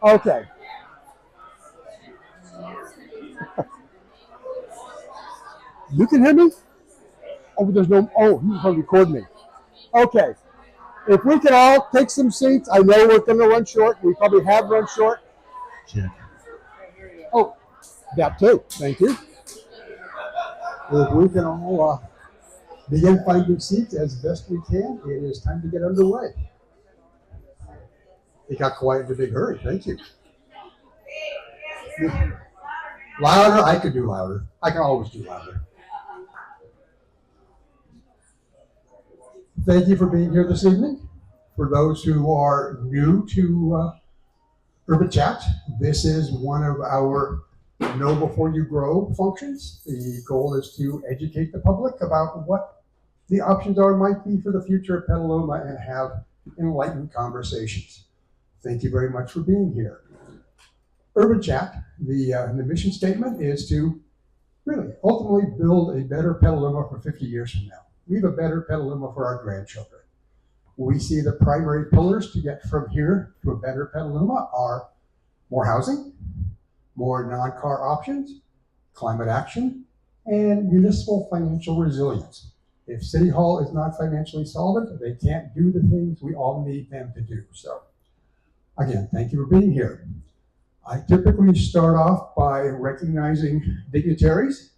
Okay. You can hear me? Oh, there's no. Oh, he's going to record me. Okay. If we can all take some seats, I know we're going to run short. We probably have run short. Oh, that too. Thank you. If we can all begin finding seats as best we can, it is time to get underway. It got quiet in a big hurry. Thank you. Louder? I could do louder. I can always do louder. Thank you for being here this evening. For those who are new to Urban Chat, this is one of our Know Before You Grow functions. The goal is to educate the public about what the options might be for the future of Petaluma and have enlightened conversations. Thank you very much for being here. Urban Chat, the mission statement is to really ultimately build a better Petaluma for 50 years from now. Leave a better Petaluma for our grandchildren. We see the primary pillars to get from here to a better Petaluma are more housing, more non-car options, climate action, and municipal financial resilience. If City Hall is not financially solvent, they can't do the things we all need them to do. So again, thank you for being here. I typically start off by recognizing dignitaries.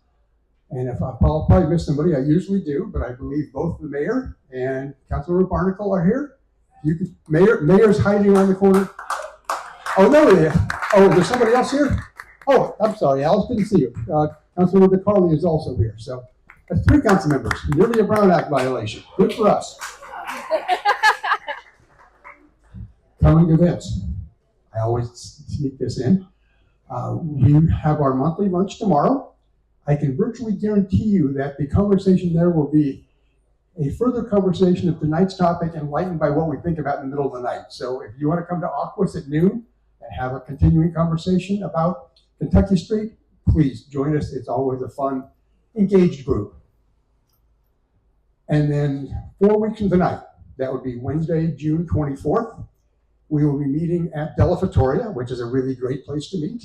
And if I'll probably miss somebody, I usually do, but I believe both the mayor and Councilor Barnacle are here. Mayor's hiding around the corner. Oh, no, oh, there's somebody else here? Oh, I'm sorry, Alice, didn't see you. Councilor DeCarly is also here. So that's 3 council members, nearly a Brown Act violation. Good for us. Coming events. I always sneak this in. We have our monthly lunch tomorrow. I can virtually guarantee you that the conversation there will be a further conversation of tonight's topic enlightened by what we think about in the middle of the night. So if you want to come to Aquas at noon and have a continuing conversation about Kentucky Street, please join us. It's always a fun, engaged group. And then 4 weeks from tonight, that would be Wednesday, June 24th, we will be meeting at Della Fattoria, which is a really great place to meet,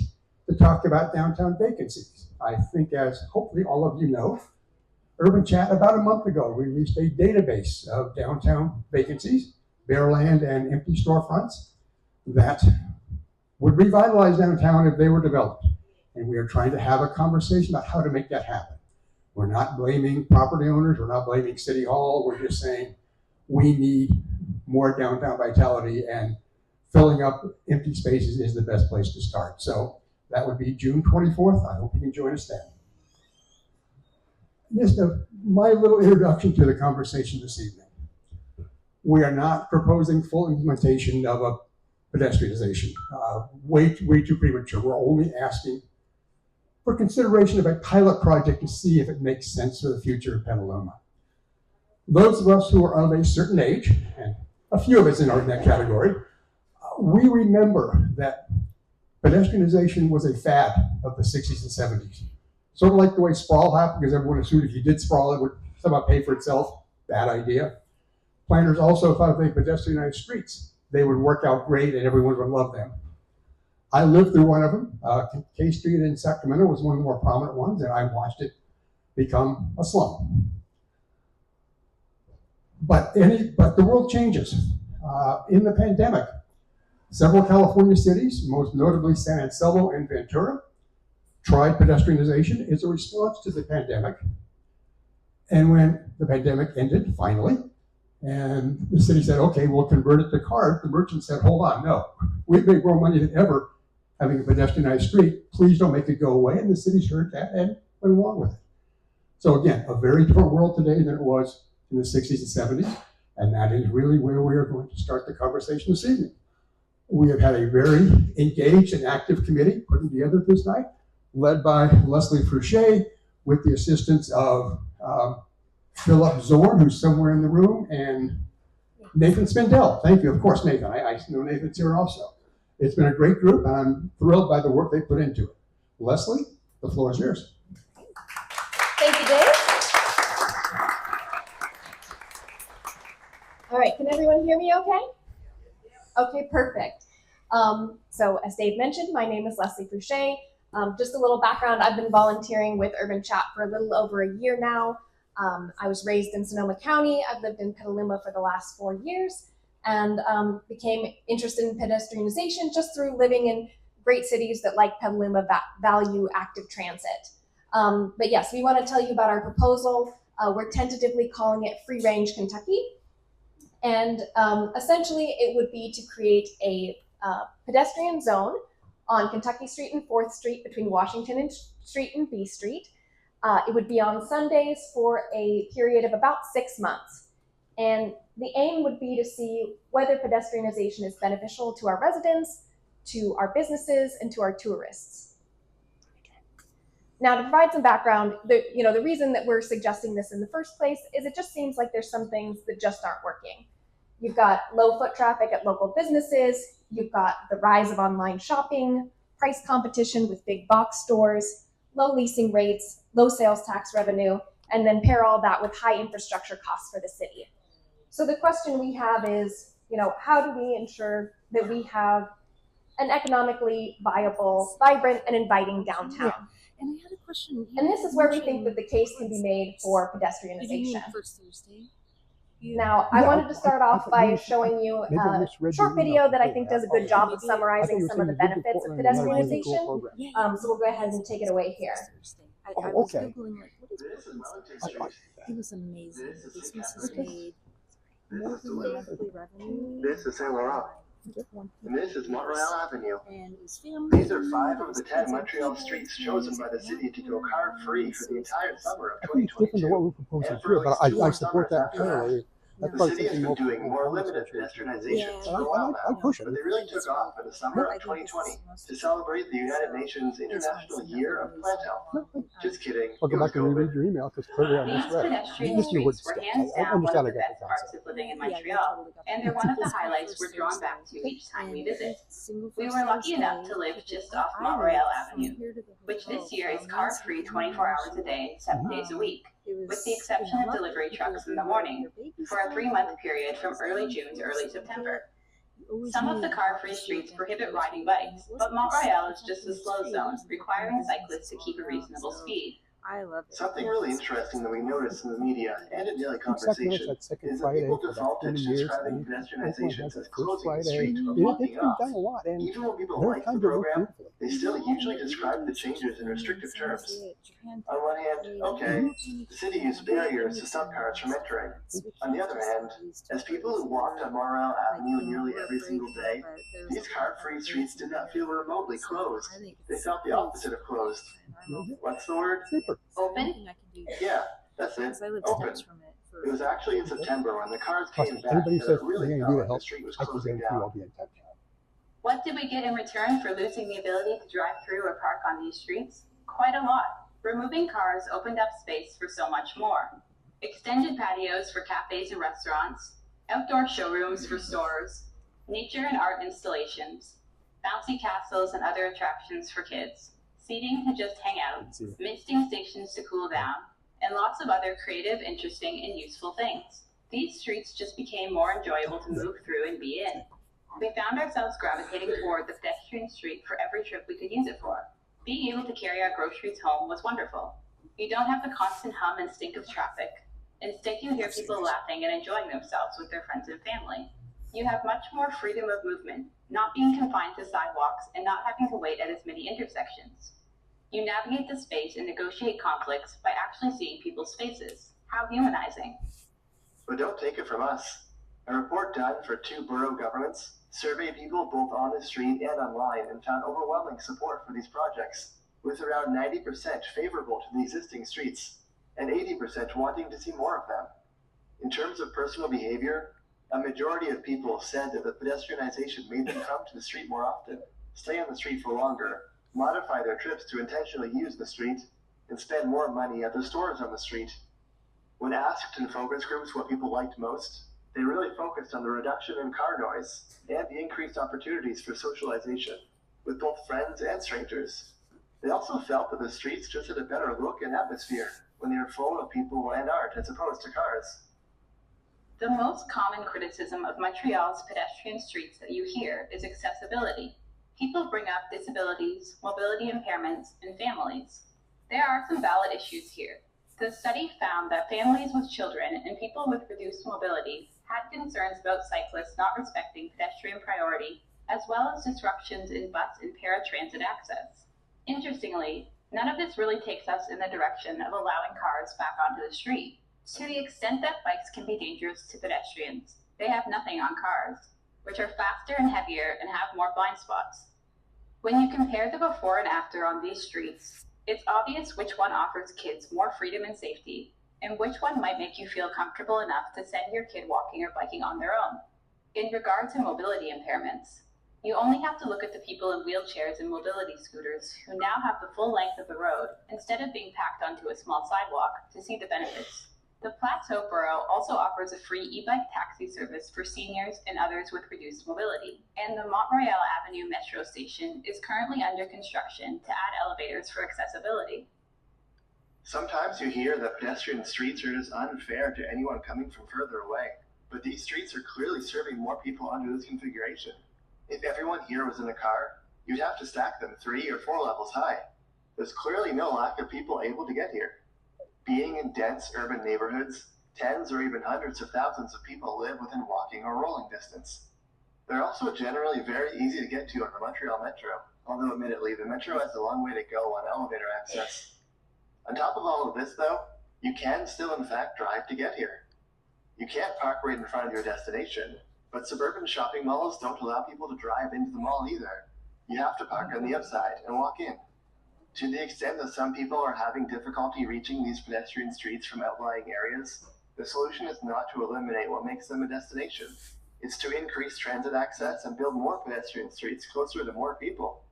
to talk about downtown vacancies. I think, as hopefully all of you know, Urban Chat about a month ago released a database of downtown vacancies, bare land and empty storefronts that would revitalize downtown if they were developed. And we are trying to have a conversation about how to make that happen. We're not blaming property owners, we're not blaming City Hall, we're just saying we need more downtown vitality, and filling up empty spaces is the best place to start. So that would be June 24th. I hope you can join us then. Just my little introduction to the conversation this evening. We are not proposing full implementation of a pedestrianization. Way too premature. We're only asking for consideration of a pilot project to see if it makes sense for the future of Petaluma. Those of us who are of a certain age, and a few of us in that category, we remember that pedestrianization was a fad of the 60s and 70s. Sort of like the way sprawl happened, because everyone assumed if you did sprawl, it would somehow pay for itself. Bad idea. Planners also thought if they pedestrianized streets, they would work out great and everyone would love them. I lived through one of them. K Street in Sacramento was one of the more prominent ones, and I watched it become a slum. But the world changes. In the pandemic, several California cities, most notably San Anselmo and Ventura, tried pedestrianization as a response to the pandemic. And when the pandemic ended, finally, and the city said, okay, we'll convert it to cars, the merchant said, hold on, no. We've made more money than ever having a pedestrianized street. Please don't make it go away. And the city's heard that and went along with it. So again, a very different world today than it was in the 60s and 70s. And that is really where we are going to start the conversation this evening. We have had a very engaged and active committee putting together this night, led by Leslie Fouché, with the assistance of Philip Zorn, who's somewhere in the room, and Nathan Spindell. Thank you, of course, Nathan. I know Nathan's here also. It's been a great group, and I'm thrilled by the work they put into it. Leslie, the floor is yours. Thank you, Dave. All right, can everyone hear me okay? Okay, perfect. So as Dave mentioned, my name is Leslie Fouché. Just a little background, I've been volunteering with Urban Chat for a little over a year now. I was raised in Sonoma County. I've lived in Petaluma for the last 4 years and became interested in pedestrianization just through living in great cities that, like Petaluma, value active transit. But yes, we want to tell you about our proposal. We're tentatively calling it Free Range Kentucky. And essentially, it would be to create a pedestrian zone on Kentucky Street and 4th Street between Washington Street and B Street. It would be on Sundays for a period of about 6 months. And the aim would be to see whether pedestrianization is beneficial to our residents, to our businesses, and to our tourists. Now, to provide some background, the reason that we're suggesting this in the first place is it just seems like there's some things that just aren't working. You've got low foot traffic at local businesses, you've got the rise of online shopping, price competition with big box stores, low leasing rates, low sales tax revenue, and then pair all that with high infrastructure costs for the city. So the question we have is, how do we ensure that we have an economically viable, vibrant, and inviting downtown? Yeah. And I had a question. And this is where we think that the case can be made for pedestrianization. First Thursday. Now, I wanted to start off by showing you a short video that I think does a good job of summarizing some of the benefits of pedestrianization. So we'll go ahead and take it away here. I was Googling, like, what is It was amazing. The business has made more than the monthly revenue. This is Saint Laurent. And this is Montreal Avenue. And his family. These are 5 of the 10 Montreal streets chosen by the city to go car-free for the entire summer of 2022. It's different than what we're proposing here, but I support that entirely. The city has been doing more limited pedestrianization for a while now, but they really took off in the summer of 2020 to celebrate the United Nations International Year of Plant Health. Just kidding. I'll go back and reread your email because clearly I These misread. pedestrian streets were hands down one of the best parts of living in Montreal, and they're one of the highlights we're drawn back to each time we visit. We were lucky enough to live just off Montreal Avenue, which this year is car-free 24 hours a day, 7 days a week, with the exception of delivery trucks in the morning, for a 3-month period from early June to early September. Some of the car-free streets prohibit riding bikes, but Montreal is just a slow zone, requiring cyclists to keep a reasonable speed. I love it. Something really interesting that we notice in the media and in daily conversation is that people default to describing pedestrianization as closing the street or blocking off. Even when people like the program, they still usually describe the changes in restrictive terms. On one hand, okay, the city used barriers to stop cars from entering. On the other hand, as people who walked on Montreal Avenue nearly every single day, these car-free streets did not feel remotely closed. They felt the opposite of closed. What's the word? Open? Yeah, that's it. Open. It was actually in September when the cars came back Anybody that says it really they're felt going to like help, the street was I can closing guarantee down. I'll be in touch. What did we get in return for losing the ability to drive through or park on these streets? Quite a lot. Removing cars opened up space for so much more. Extended patios for cafes and restaurants, outdoor showrooms for stores, nature and art installations, bouncy castles and other attractions for kids, seating to just hang out, misting stations to cool down, and lots of other creative, interesting, and useful things. These streets just became more enjoyable to move through and be in. We found ourselves gravitating toward the pedestrian street for every trip we could use it for. Being able to carry our groceries home was wonderful. You don't have the constant hum and stink of traffic. Instead, you hear people laughing and enjoying themselves with their friends and family. You have much more freedom of movement, not being confined to sidewalks and not having to wait at as many intersections. You navigate the space and negotiate conflicts by actually seeing people's faces. How humanizing. But don't take it from us. A report done for 2 borough governments surveyed people both on the street and online and found overwhelming support for these projects, with around 90% favorable to the existing streets and 80% wanting to see more of them. In terms of personal behavior, a majority of people said that the pedestrianization made them come to the street more often, stay on the street for longer, modify their trips to intentionally use the street, and spend more money at the stores on the street. When asked in focus groups what people liked most, they really focused on the reduction in car noise and the increased opportunities for socialization with both friends and strangers. They also felt that the streets just had a better look and atmosphere when they were full of people and art as opposed to cars. The most common criticism of Montreal's pedestrian streets that you hear is accessibility. People bring up disabilities, mobility impairments, and families. There are some valid issues here. The study found that families with children and people with reduced mobility had concerns about cyclists not respecting pedestrian priority, as well as disruptions in bus and paratransit access. Interestingly, none of this really takes us in the direction of allowing cars back onto the street. To the extent that bikes can be dangerous to pedestrians, they have nothing on cars, which are faster and heavier and have more blind spots. When you compare the before and after on these streets, it's obvious which one offers kids more freedom and safety, and which one might make you feel comfortable enough to send your kid walking or biking on their own. In regard to mobility impairments, you only have to look at the people in wheelchairs and mobility scooters who now have the full length of the road instead of being packed onto a small sidewalk to see the benefits. The Plateau Borough also offers a free e-bike taxi service for seniors and others with reduced mobility, and the Montreal Avenue Metro Station is currently under construction to add elevators for accessibility. Sometimes you hear that pedestrian streets are just unfair to anyone coming from further away, but these streets are clearly serving more people under this configuration. If everyone here was in a car, you'd have to stack them 3 or 4 levels high. There's clearly no lack of people able to get here. Being in dense urban neighborhoods, tens or even hundreds of thousands of people live within walking or rolling distance. They're also generally very easy to get to on the Montreal Metro, although admittedly the Metro has a long way to go on elevator access. On top of all of this though, you can still in fact drive to get here. You can't park right in front of your destination, but suburban shopping malls don't allow people to drive into the mall either. You have to park on the outside and walk in. To the extent that some people are having difficulty reaching these pedestrian streets from outlying areas, the solution is not to eliminate what makes them a destination. It's to increase transit access and build more pedestrian streets closer to more people.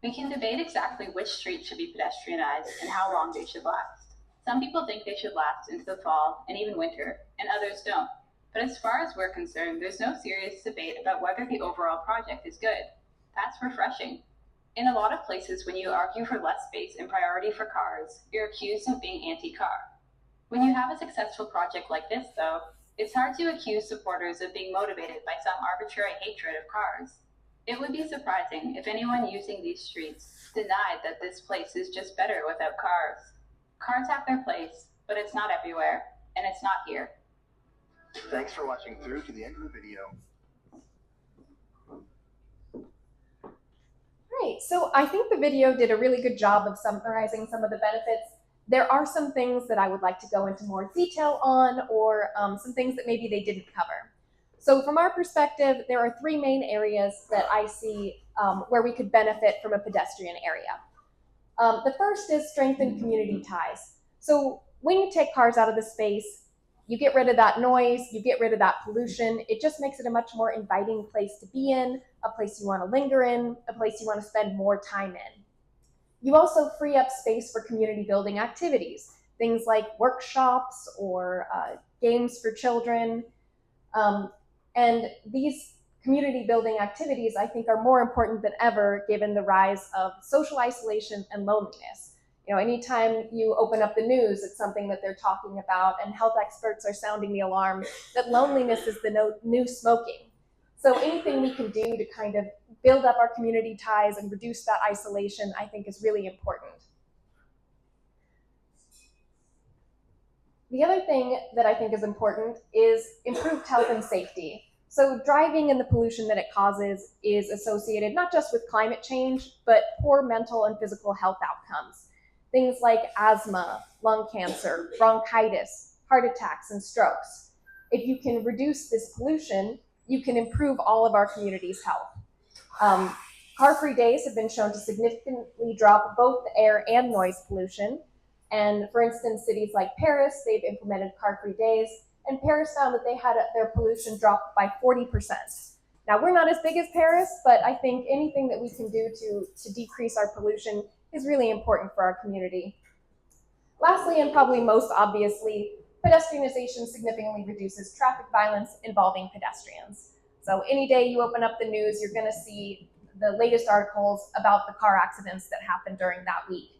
We can debate exactly which streets should be pedestrianized and how long they should last. Some people think they should last into the fall and even winter, and others don't. But as far as we're concerned, there's no serious debate about whether the overall project is good. That's refreshing. In a lot of places, when you argue for less space and priority for cars, you're accused of being anti-car. When you have a successful project like this, though, it's hard to accuse supporters of being motivated by some arbitrary hatred of cars. It would be surprising if anyone using these streets denied that this place is just better without cars. Cars have their place, but it's not everywhere, and it's not here. Thanks for watching through to the end of the video. Right, so I think the video did a really good job of summarizing some of the benefits. There are some things that I would like to go into more detail on, or some things that maybe they didn't cover. So from our perspective, there are 3 main areas that I see where we could benefit from a pedestrian area. The first is strengthen community ties. So when you take cars out of the space, you get rid of that noise, you get rid of that pollution. It just makes it a much more inviting place to be in, a place you want to linger in, a place you want to spend more time in. You also free up space for community building activities, things like workshops or games for children. And these community building activities, I think, are more important than ever given the rise of social isolation and loneliness. You know, anytime you open up the news, it's something that they're talking about, and health experts are sounding the alarm that loneliness is the new smoking. So anything we can do to kind of build up our community ties and reduce that isolation, I think, is really important. The other thing that I think is important is improved health and safety. So driving and the pollution that it causes is associated not just with climate change, but poor mental and physical health outcomes. Things like asthma, lung cancer, bronchitis, heart attacks, and strokes. If you can reduce this pollution, you can improve all of our community's health. Car-free days have been shown to significantly drop both air and noise pollution. And for instance, cities like Paris, they've implemented car-free days, and Paris found that they had their pollution dropped by 40%. Now, we're not as big as Paris, but I think anything that we can do to decrease our pollution is really important for our community. Lastly, and probably most obviously, pedestrianization significantly reduces traffic violence involving pedestrians. So any day you open up the news, you're going to see the latest articles about the car accidents that happened during that week.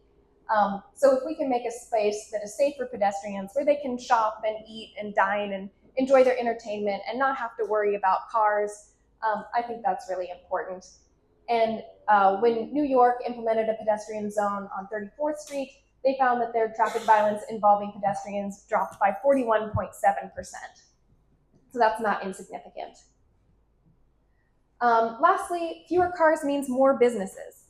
So if we can make a space that is safe for pedestrians, where they can shop and eat and dine and enjoy their entertainment and not have to worry about cars. I think that's really important. And when New York implemented a pedestrian zone on 34th Street, they found that their traffic violence involving pedestrians dropped by 41.7%. So that's not insignificant. Lastly, fewer cars means more business.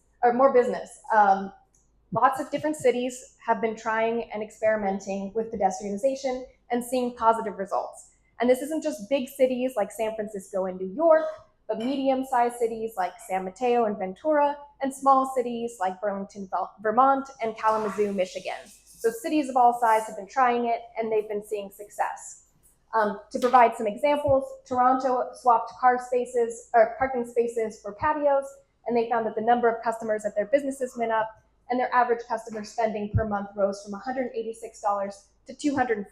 Lots of different cities have been trying and experimenting with pedestrianization and seeing positive results. And this isn't just big cities like San Francisco and New York, but medium-sized cities like San Mateo and Ventura, and small cities like Burlington, Vermont, and Kalamazoo, Michigan. So cities of all sizes have been trying it, and they've been seeing success. To provide some examples, Toronto swapped parking spaces for patios, and they found that the number of customers at their businesses went up, and their average customer spending per month rose from $186 to $245.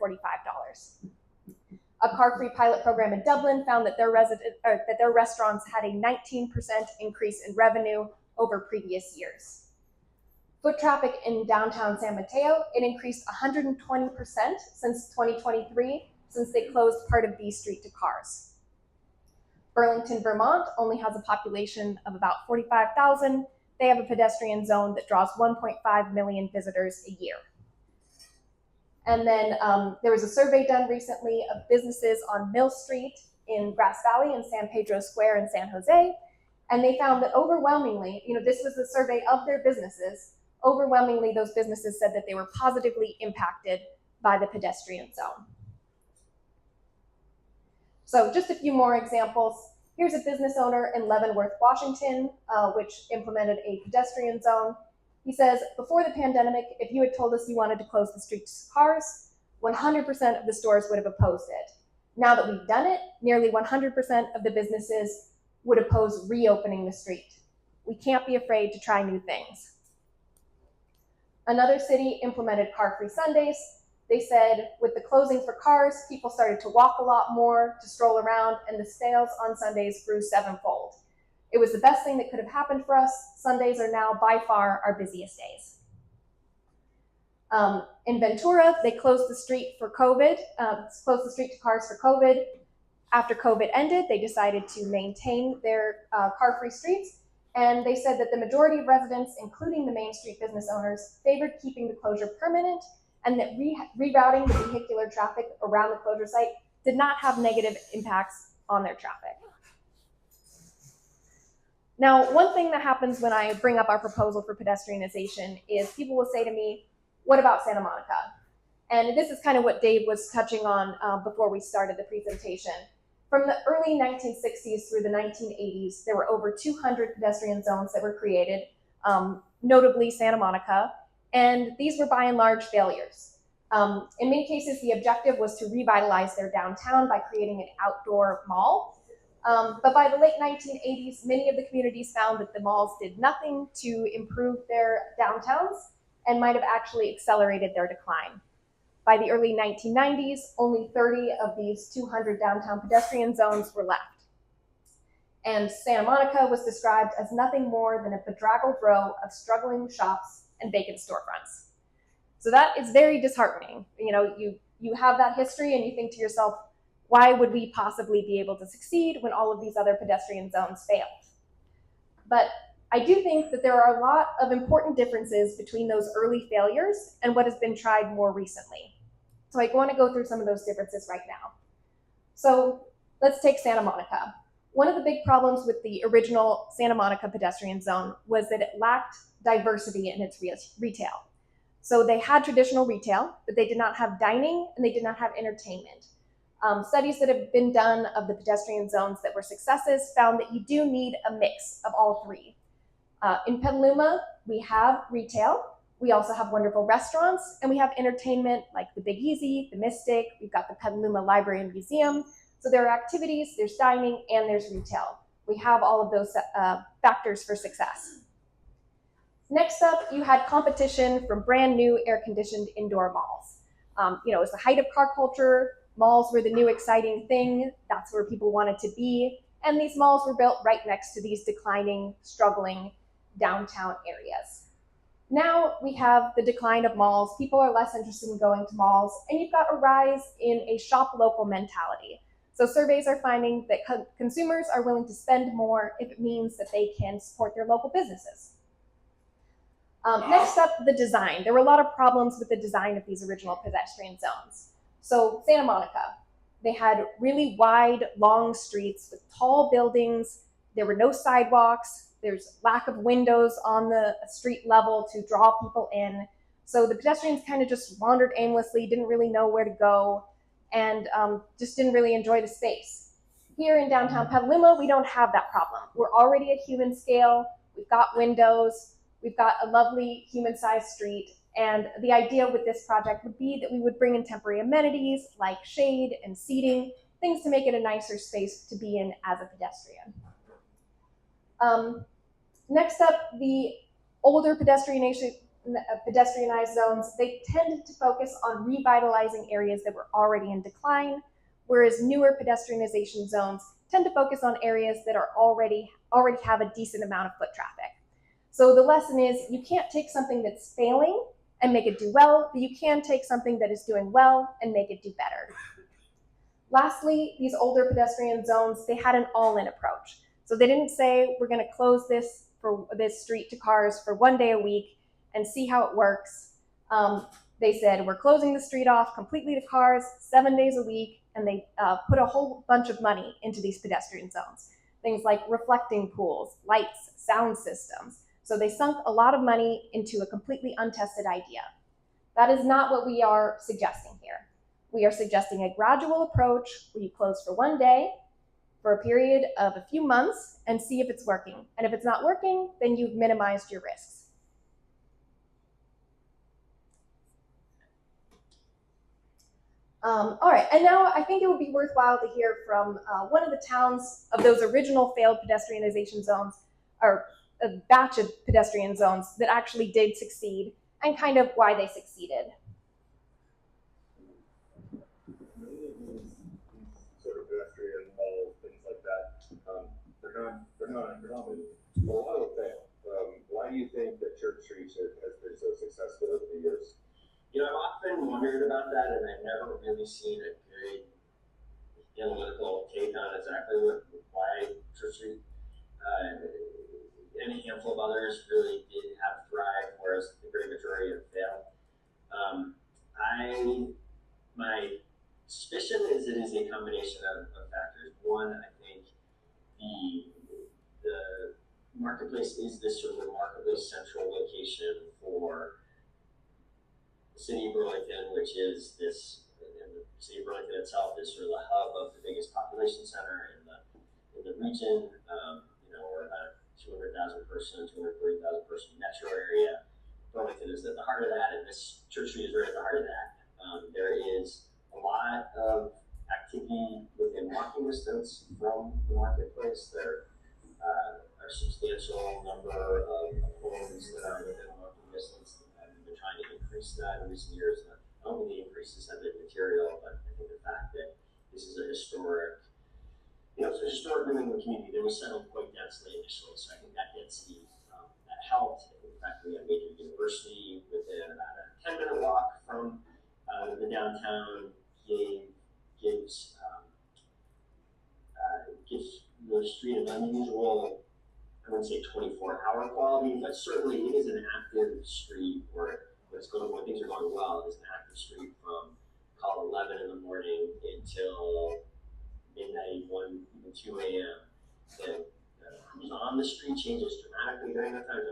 A car-free pilot program in Dublin found that their restaurants had a 19% increase in revenue over previous years. Foot traffic in downtown San Mateo, it increased 120% since 2023, since they closed part of B Street to cars. Burlington, Vermont only has a population of about 45,000. They have a pedestrian zone that draws 1.5 million visitors a year. And then there was a survey done recently of businesses on Mill Street in Grass Valley and San Pedro Square in San Jose. And they found that overwhelmingly, this was a survey of their businesses, overwhelmingly those businesses said that they were positively impacted by the pedestrian zone. So just a few more examples. Here's a business owner in Leavenworth, Washington, which implemented a pedestrian zone. He says, before the pandemic, if you had told us you wanted to close the street to cars, 100% of the stores would have opposed it. Now that we've done it, nearly 100% of the businesses would oppose reopening the street. We can't be afraid to try new things. Another city implemented car-free Sundays. They said with the closing for cars, people started to walk a lot more, to stroll around, and the sales on Sundays grew 7-fold. It was the best thing that could have happened for us. Sundays are now by far our busiest days. In Ventura, they closed the street for COVID, closed the street to cars for COVID. After COVID ended, they decided to maintain their car-free streets, and they said that the majority of residents, including the Main Street business owners, favored keeping the closure permanent, and that rerouting the vehicular traffic around the closure site did not have negative impacts on their traffic. Now, one thing that happens when I bring up our proposal for pedestrianization is people will say to me, what about Santa Monica? And this is kind of what Dave was touching on before we started the presentation. From the early 1960s through the 1980s, there were over 200 pedestrian zones that were created, notably Santa Monica, and these were by and large failures. In many cases, the objective was to revitalize their downtown by creating an outdoor mall. But by the late 1980s, many of the communities found that the malls did nothing to improve their downtowns and might have actually accelerated their decline. By the early 1990s, only 30 of these 200 downtown pedestrian zones were left. And Santa Monica was described as nothing more than a bedraggled row of struggling shops and vacant storefronts. So that is very disheartening. You have that history and you think to yourself, why would we possibly be able to succeed when all of these other pedestrian zones failed? But I do think that there are a lot of important differences between those early failures and what has been tried more recently. So I want to go through some of those differences right now. So let's take Santa Monica. One of the big problems with the original Santa Monica pedestrian zone was that it lacked diversity in its retail. So they had traditional retail, but they did not have dining and they did not have entertainment. Studies that have been done of the pedestrian zones that were successes found that you do need a mix of all three. In Petaluma, we have retail, we also have wonderful restaurants, and we have entertainment like the Big Easy, the Mystic, we've got the Petaluma Library and Museum. So there are activities, there's dining, and there's retail. We have all of those factors for success. Next up, you had competition from brand new air-conditioned indoor malls. It was the height of car culture. Malls were the new exciting thing. That's where people wanted to be. And these malls were built right next to these declining, struggling downtown areas. Now we have the decline of malls. People are less interested in going to malls, and you've got a rise in a shop local mentality. So surveys are finding that consumers are willing to spend more if it means that they can support their local businesses. Next up, the design. There were a lot of problems with the design of these original pedestrian zones. So Santa Monica, they had really wide, long streets with tall buildings. There were no sidewalks. There's lack of windows on the street level to draw people in. So the pedestrians kind of just wandered aimlessly, didn't really know where to go, and just didn't really enjoy the space. Here in downtown Petaluma, we don't have that problem. We're already at human scale. We've got windows. We've got a lovely human-sized street. And the idea with this project would be that we would bring in temporary amenities like shade and seating, things to make it a nicer space to be in as a pedestrian. Next up, the older pedestrianized zones, they tend to focus on revitalizing areas that were already in decline, whereas newer pedestrianization zones tend to focus on areas that are already have a decent amount of foot traffic. So the lesson is you can't take something that's failing and make it do well, but you can take something that is doing well and make it do better. Lastly, these older pedestrian zones, they had an all-in approach. So they didn't say we're going to close this street to cars for 1 day a week and see how it works. They said we're closing the street off completely to cars 7 days a week, and they put a whole bunch of money into these pedestrian zones. Things like reflecting pools, lights, sound systems. So they sunk a lot of money into a completely untested idea. That is not what we are suggesting here. We are suggesting a gradual approach where you close for 1 day for a period of a few months and see if it's working. And if it's not working, then you've minimized your risks. All right, and now I think it would be worthwhile to hear from one of the towns of those original failed pedestrianization zones, or a batch of pedestrian zones that actually did succeed, and kind of why they succeeded. Sort of pedestrian malls, things like that. They're not uncommon. A lot of them fail. Why do you think that Church Street has been so successful over the years? I've often wondered about that, and I've never really seen a good analytical take on exactly why Church Street and a handful of others really did have thrive, whereas the great majority have failed. My suspicion is it is a combination of factors. One, I think the marketplace is this sort of remarkably central location for the city of Burlington, which is this, and the city of Burlington itself is sort of the hub of the biggest population center in the region. We're about 200,000 person, 230,000 person metro area. Burlington is at the heart of that, and this Church Street is right at the heart of that. There is a lot of activity within walking distance from the marketplace. There are a substantial number of homes that are within walking distance. We've been trying to increase that in recent years. I don't think the increases have been material, but I think the fact that this is a historic, it's a historic room in the community that was settled quite densely initially. So I think that density that helped. I think the fact that we have a major university within about a 10-minute walk from the downtown gives the street an unusual, I wouldn't say 24-hour quality, but certainly it is an active street where when things are going well. It is an active street from call 11 in the morning until midnight, 1, even 2 a.m. The who's on the street changes dramatically during that time.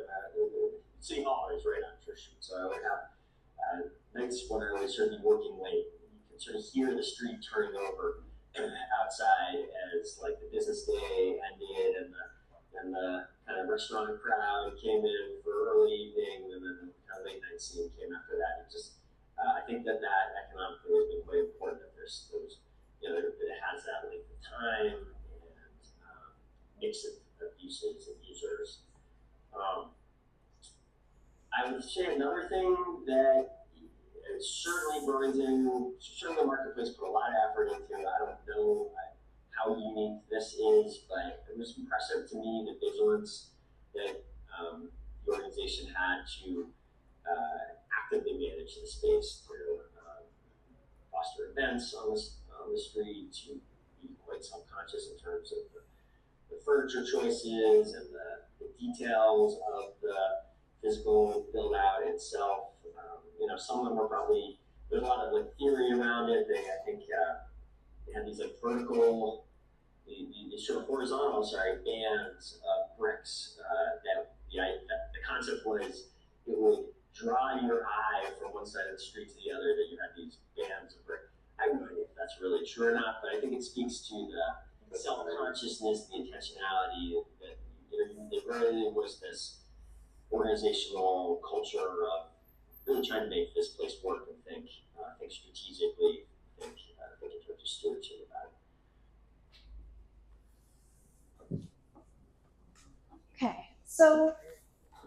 City Hall is right on Church Street, so I would have nights when I would sort of be working late. You can sort of hear the street turning over outside as like the business day ended and the kind of restaurant crowd came in for early evening, and then the kind of late night scene came after that. It just I think that economically has been quite important. That it has that length of time and mix of uses and users. I would say another thing that certainly the marketplace put a lot of effort into. I don't know how unique this is, but it was impressive to me the vigilance that the organization had to actively manage the space through foster events on the street, to be quite self-conscious in terms of the furniture choices and the details of the physical build out itself. Some of them were probably, there's a lot of like theory around it. I think they had these like vertical, these sort of horizontal, bands of bricks that the concept was it would draw your eye from one side of the street to the other, that you had these bands of brick. I don't know if that's really true or not, but I think it speaks to the self-consciousness, the intentionality that there really was this organizational culture of really trying to make this place work and think strategically, think in terms of stewardship about it. Okay, so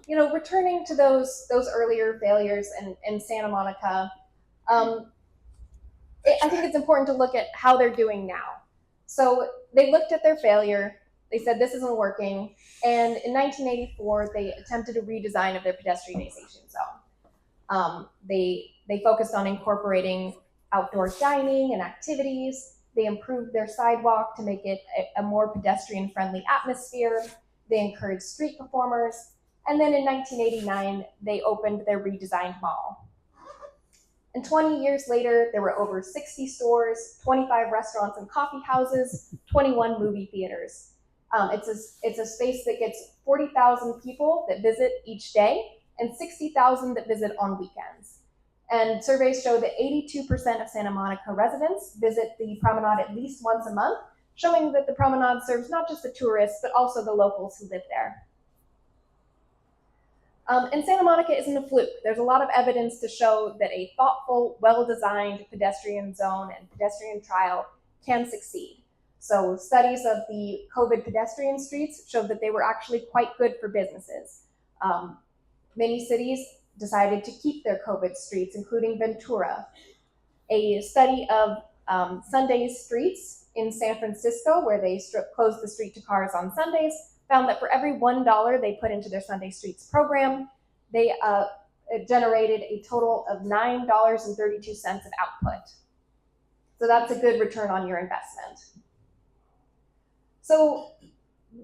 returning to those earlier failures in Santa Monica, I think it's important to look at how they're doing now. So they looked at their failure, they said this isn't working, and in 1984 they attempted a redesign of their pedestrianization zone. They focused on incorporating outdoor dining and activities. They improved their sidewalk to make it a more pedestrian-friendly atmosphere. They encouraged street performers. And then in 1989, they opened their redesigned mall. And 20 years later, there were over 60 stores, 25 restaurants and coffee houses, 21 movie theaters. It's a space that gets 40,000 people that visit each day and 60,000 that visit on weekends. And surveys show that 82% of Santa Monica residents visit the promenade at least once a month, showing that the promenade serves not just the tourists, but also the locals who live there. And Santa Monica isn't a fluke. There's a lot of evidence to show that a thoughtful, well-designed pedestrian zone and pedestrian trail can succeed. So studies of the COVID pedestrian streets showed that they were actually quite good for businesses. Many cities decided to keep their COVID streets, including Ventura. A study of Sunday streets in San Francisco, where they closed the street to cars on Sundays, found that for every $1 they put into their Sunday Streets program, they generated a total of $9.32 of output. So that's a good return on your investment. So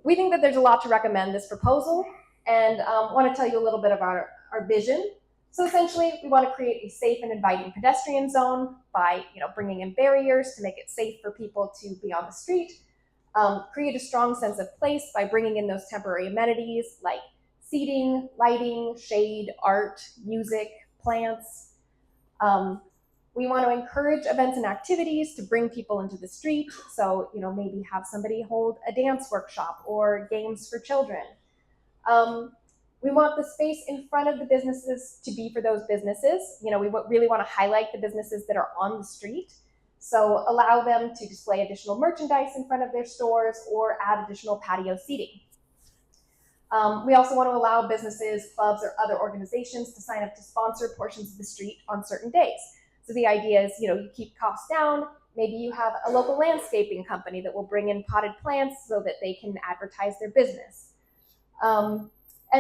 we think that there's a lot to recommend this proposal, and want to tell you a little bit about our vision. So essentially, we want to create a safe and inviting pedestrian zone by bringing in barriers to make it safe for people to be on the street. Create a strong sense of place by bringing in those temporary amenities like seating, lighting, shade, art, music, plants. We want to encourage events and activities to bring people into the street. So, maybe have somebody hold a dance workshop or games for children. We want the space in front of the businesses to be for those businesses. We really want to highlight the businesses that are on the street. So allow them to display additional merchandise in front of their stores or add additional patio seating. We also want to allow businesses, clubs, or other organizations to sign up to sponsor portions of the street on certain days. So the idea is, you keep costs down. Maybe you have a local landscaping company that will bring in potted plants so that they can advertise their business. And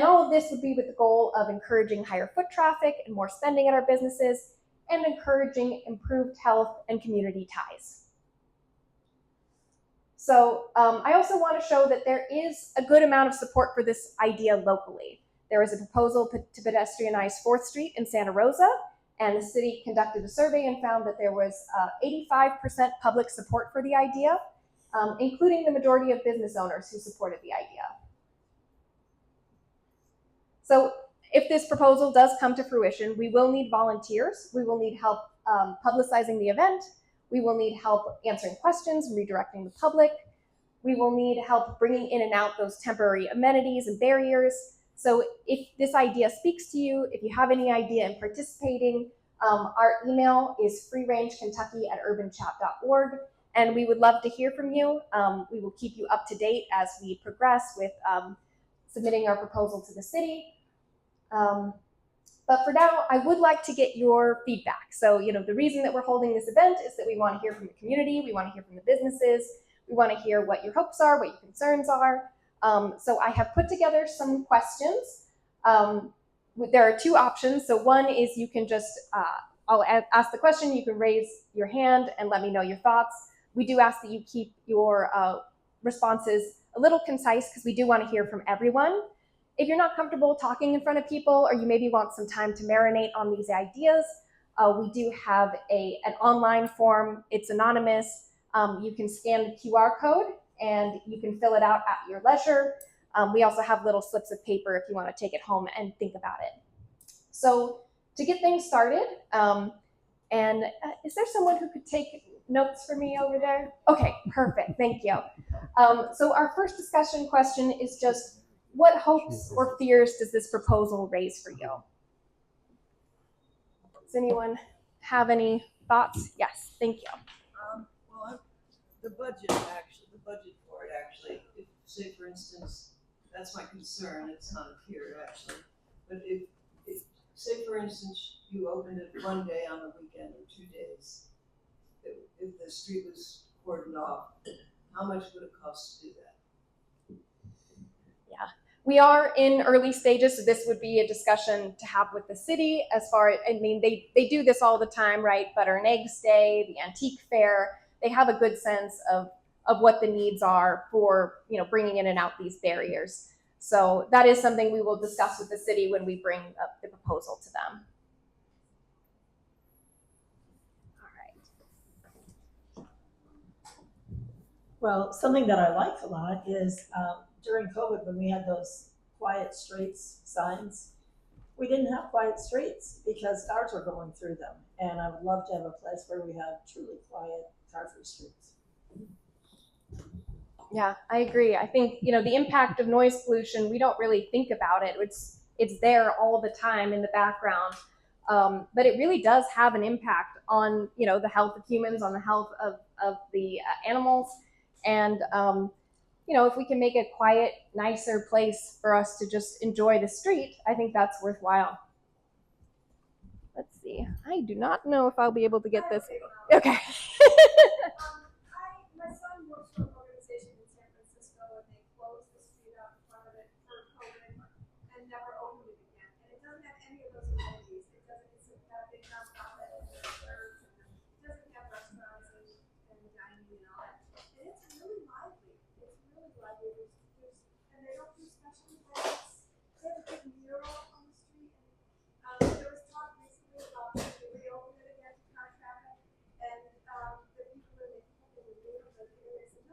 all of this would be with the goal of encouraging higher foot traffic and more spending at our businesses, and encouraging improved health and community ties. So I also want to show that there is a good amount of support for this idea locally. There is a proposal to pedestrianize 4th Street in Santa Rosa, and the city conducted a survey and found that there was 85% public support for the idea, including the majority of business owners who supported the idea. So if this proposal does come to fruition, we will need volunteers. We will need help publicizing the event. We will need help answering questions and redirecting the public. We will need help bringing in and out those temporary amenities and barriers. So if this idea speaks to you, if you have any idea in participating, our email is freerangekentucky@urbanchat.org, and we would love to hear from you. We will keep you up to date as we progress with submitting our proposal to the city. But for now, I would like to get your feedback. So, the reason that we're holding this event is that we want to hear from the community, we want to hear from the businesses, we want to hear what your hopes are, what your concerns are. So I have put together some questions. there are two options. So one is you can just, I'll ask the question, you can raise your hand and let me know your thoughts. We do ask that you keep your responses a little concise because we do want to hear from everyone. If you're not comfortable talking in front of people, or you maybe want some time to marinate on these ideas, we do have an online form. It's anonymous. You can scan the QR code and you can fill it out at your leisure. We also have little slips of paper if you want to take it home and think about it. So to get things started, is there someone who could take notes for me over there? Okay, perfect, thank you. So our first discussion question is just, what hopes or fears does this proposal raise for you? Does anyone have any thoughts? Yes, thank you. Well, the budget for it actually, if, say for instance, that's my concern, it's not a fear actually, but if say for instance, you opened it one day on the weekend or 2 days, if the street was cordoned off, how much would it cost to do that? Yeah, we are in early stages, so this would be a discussion to have with the city as far as, I mean, they do this all the time, right? Butter and Eggs Day, the Antique Fair, they have a good sense of what the needs are for, bringing in and out these barriers. So that is something we will discuss with the city when we bring up the proposal to them. All right. Well, something that I liked a lot is during COVID when we had those quiet streets signs, we didn't have quiet streets because cars were going through them. And I would love to have a place where we have truly quiet, car-free streets. Yeah, I agree. I think, the impact of noise pollution, we don't really think about it. It's there all the time in the background. But it really does have an impact on, the health of humans, on the health of the animals. And, if we can make a quiet, nicer place for us to just enjoy the street, I think that's worthwhile. Let's see. I do not know if I'll be able to get this. Okay. My son works for an organization in San Francisco, and they closed the street out in front of it for COVID and never opened it again. And it doesn't have any of those amenities. It's a big nonprofit, and it doesn't have restaurants and dining and all that. And it's really lively. And they don't do special events. They have a big mural on the street. And there was talk recently about they reopen it again to car traffic, and the people in the neighborhood, they said,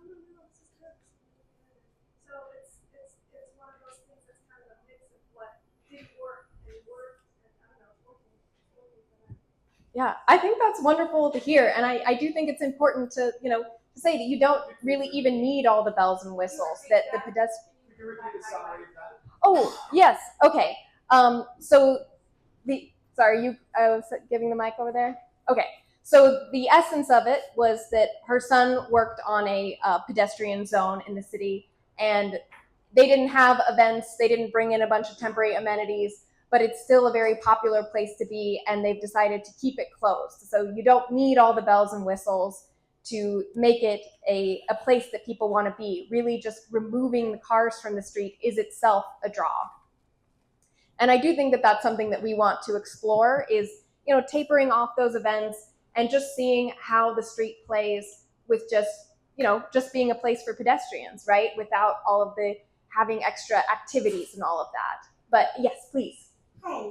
no, this is good. So it's one of those things that's kind of a mix of what didn't work and worked, and I don't know, working for them. Yeah, I think that's wonderful to hear. And I do think it's important to, to say that you don't really even need all the bells and whistles that the pedestrian. Oh, yes. Okay. So I was giving the mic over there. Okay. So the essence of it was that her son worked on a pedestrian zone in the city, and they didn't have events. They didn't bring in a bunch of temporary amenities, but it's still a very popular place to be, and they've decided to keep it closed. So you don't need all the bells and whistles to make it a place that people want to be. Really just removing the cars from the street is itself a draw. And I do think that that's something that we want to explore is, tapering off those events and just seeing how the street plays with just being a place for pedestrians, right? Without all of the having extra activities and all of that. But yes, please. Hi,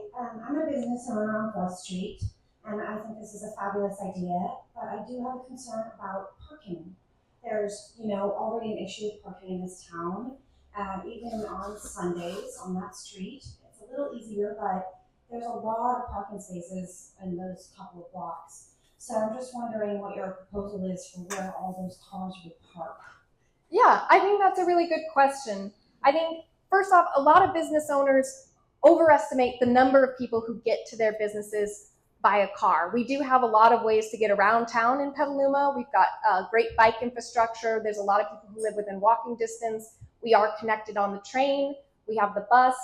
I'm a business owner on 4th Street, and I think this is a fabulous idea, but I do have a concern about parking. There's, already an issue with parking in this town, even on Sundays on that street. It's a little easier, but there's a lot of parking spaces in those couple of blocks. So I'm just wondering what your proposal is for where all those cars would park. Yeah, I think that's a really good question. I think, first off, a lot of business owners overestimate the number of people who get to their businesses by a car. We do have a lot of ways to get around town in Petaluma. We've got great bike infrastructure. There's a lot of people who live within walking distance. We are connected on the train. We have the bus.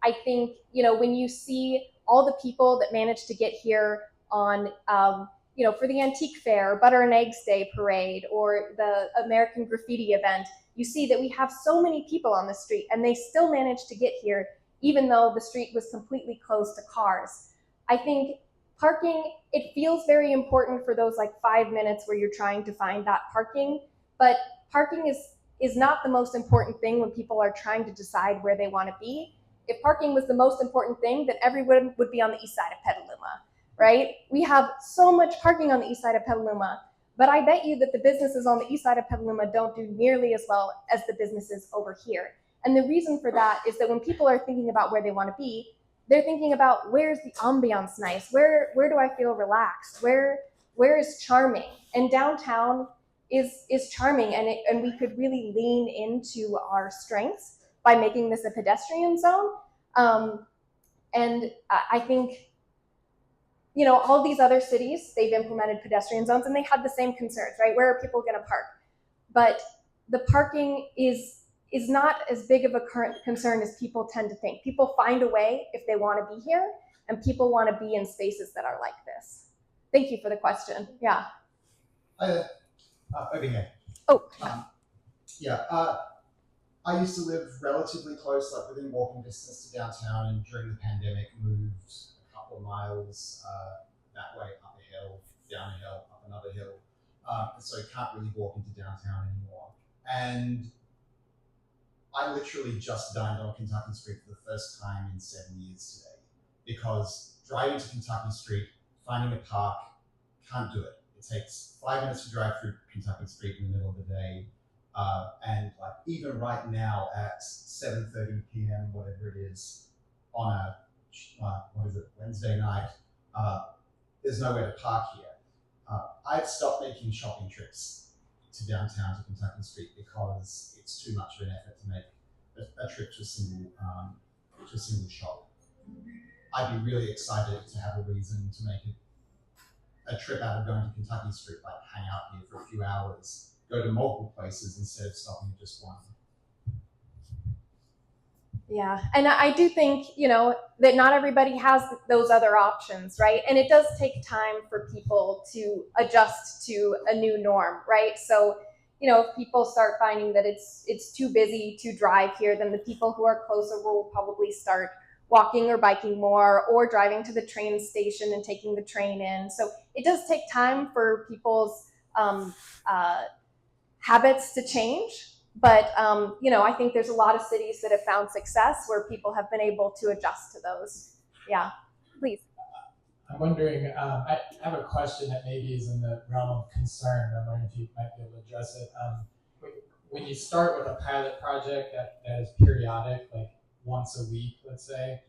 I think, when you see all the people that manage to get here on, for the Antique Fair, Butter and Eggs Day parade, or the American Graffiti event, you see that we have so many people on the street and they still manage to get here even though the street was completely closed to cars. I think parking, it feels very important for those like 5 minutes where you're trying to find that parking, but parking is not the most important thing when people are trying to decide where they want to be. If parking was the most important thing, then everyone would be on the east side of Petaluma, right? We have so much parking on the east side of Petaluma, but I bet you that the businesses on the east side of Petaluma don't do nearly as well as the businesses over here. And the reason for that is that when people are thinking about where they want to be, they're thinking about where's the ambiance nice, where do I feel relaxed, where is charming, and downtown is charming, and we could really lean into our strengths by making this a pedestrian zone. And I think, you know, all these other cities, they've implemented pedestrian zones and they had the same concerns, right? Where are people going to park? But the parking is not as big of a current concern as people tend to think. People find a way if they want to be here, and people want to be in spaces that are like this. Thank you for the question. Yeah. Over here. Oh. Yeah. I used to live relatively close, like within walking distance to downtown, and during the pandemic moved a couple of miles that way, up a hill, down a hill, up another hill. So you can't really walk into downtown anymore. And I literally just dined on Kentucky Street for the first time in 7 years today, because driving to Kentucky Street, finding a park, can't do it. It takes 5 minutes to drive through Kentucky Street in the middle of the day. And like even right now at 7:30 p.m., whatever it is, on a Wednesday night, there's nowhere to park here. I've stopped making shopping trips to downtown to Kentucky Street because it's too much of an effort to make a trip to a single shop. I'd be really excited to have a reason to make a trip out of going to Kentucky Street, like hang out here for a few hours, go to multiple places instead of stopping at just one. Yeah, and I do think, you know, that not everybody has those other options, right? And it does take time for people to adjust to a new norm, right? So, you know, if people start finding that it's too busy to drive here, then the people who are closer will probably start walking or biking more, or driving to the train station and taking the train in. So it does take time for people's habits to change. But, you know, I think there's a lot of cities that have found success where people have been able to adjust to those. Yeah, please. I'm wondering, I have a question that maybe is in the realm of concern. I'm wondering if you might be able to address it. When you start with a pilot project that is periodic, like once a week, let's say,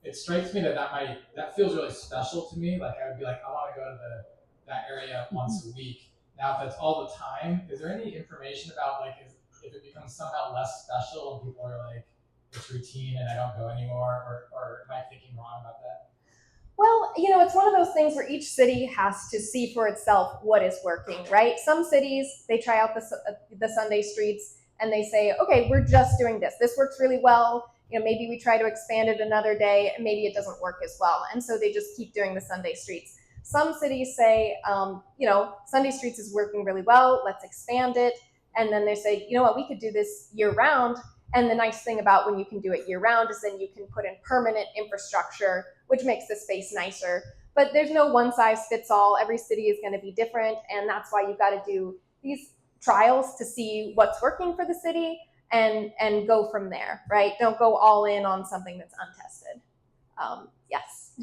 it strikes me that feels really special to me. Like I would be like, I want to go to that area once a week. Now, if that's all the time, is there any information about like if it becomes somehow less special and people are like, it's routine and I don't go anymore, or am I thinking wrong about that? Well, you know, it's one of those things where each city has to see for itself what is working, right? Some cities, they try out the Sunday streets and they say, okay, we're just doing this. This works really well. You know, maybe we try to expand it another day and maybe it doesn't work as well. And so they just keep doing the Sunday streets. Some cities say, you know, Sunday streets is working really well. Let's expand it. And then they say, you know what, we could do this year round. And the nice thing about when you can do it year round is then you can put in permanent infrastructure, which makes the space nicer. But there's no one size fits all. Every city is going to be different. And that's why you've got to do these trials to see what's working for the city and go from there, right? Don't go all in on something that's untested. Yes.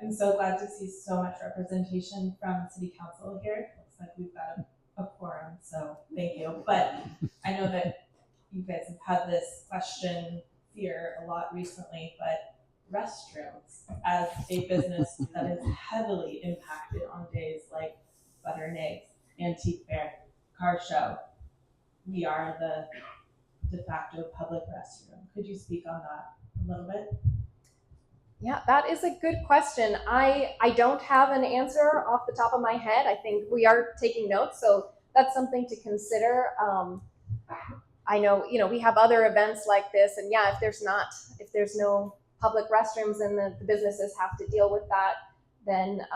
I'm so glad to see so much representation from City Council here. Looks like we've got a quorum, so thank you. But I know that you guys have had this question fear a lot recently, but restrooms as a business that is heavily impacted on days like Butter and Eggs, Antique Fair, Car Show, we are the de facto public restroom. Could you speak on that a little bit? Yeah, that is a good question. I don't have an answer off the top of my head. I think we are taking notes, so that's something to consider. I know, you know, we have other events like this, and yeah, if there's no public restrooms and the businesses have to deal with that, then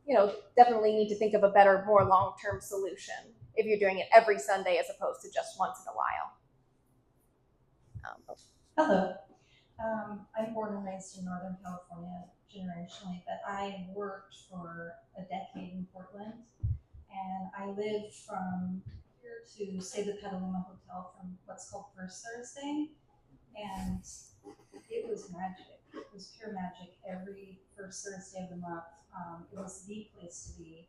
you know, definitely need to think of a better, more long-term solution if you're doing it every Sunday as opposed to just once in a while. Hello. I'm born and raised in Northern California generationally, but I worked for a decade in Portland, and I lived from here to, say, the Petaluma Hotel from what's called First Thursday, and it was magic. It was pure magic every first Thursday of the month. It was the place to be.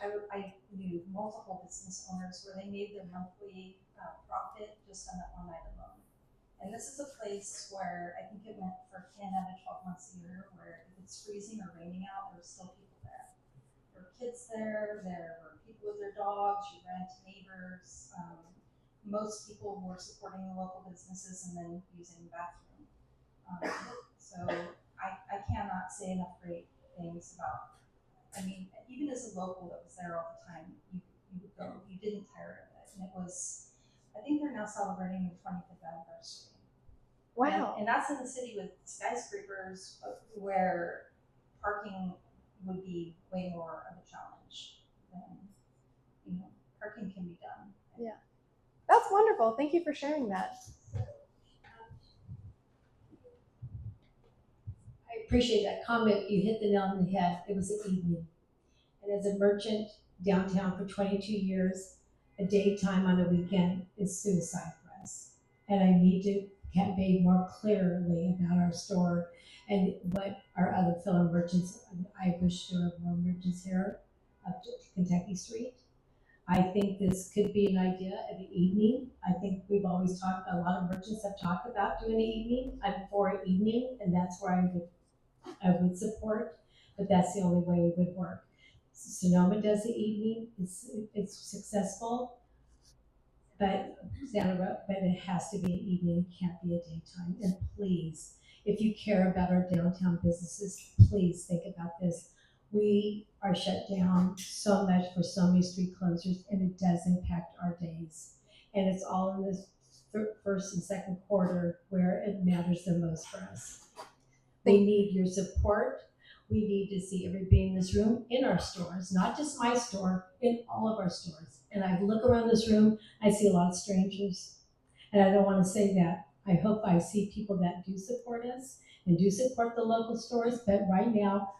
I knew multiple business owners where they made their monthly profit just on that one night alone. And this is a place where I think it went for 10 out of 12 months a year, where if it's freezing or raining out, there were still people there. There were kids there, there were people with their dogs, you ran to neighbors. Most people were supporting the local businesses and then using the bathroom. So I cannot say enough great things about, I mean, even as a local that was there all the time, you would go, you didn't tire of it. And it was, I think they're now celebrating their 25th anniversary. Wow. And that's in the city with skyscrapers where parking would be way more of a challenge than, you know, parking can be done. Yeah. That's wonderful. Thank you for sharing that. I appreciate that comment. You hit the nail on the head. It was an evening. And as a merchant downtown for 22 years, a daytime on a weekend is suicide for us. And I need to campaign more clearly about our store and what our other fellow merchants. I wish there were more merchants here up to Kentucky Street. I think this could be an idea of the evening. I think we've always talked, a lot of merchants have talked about doing an evening. I'm for an evening, and that's where I would support, but that's the only way it would work. Sonoma does the evening, it's successful, but it has to be an evening, it can't be a daytime. And please, if you care about our downtown businesses, please think about this. We are shut down so much for so many street closures, and it does impact our days. And it's all in this first and second quarter where it matters the most for us. We need your support. We need to see everybody in this room in our stores, not just my store, in all of our stores. And I look around this room, I see a lot of strangers. And I don't want to say that. I hope I see people that do support us and do support the local stores. But right now,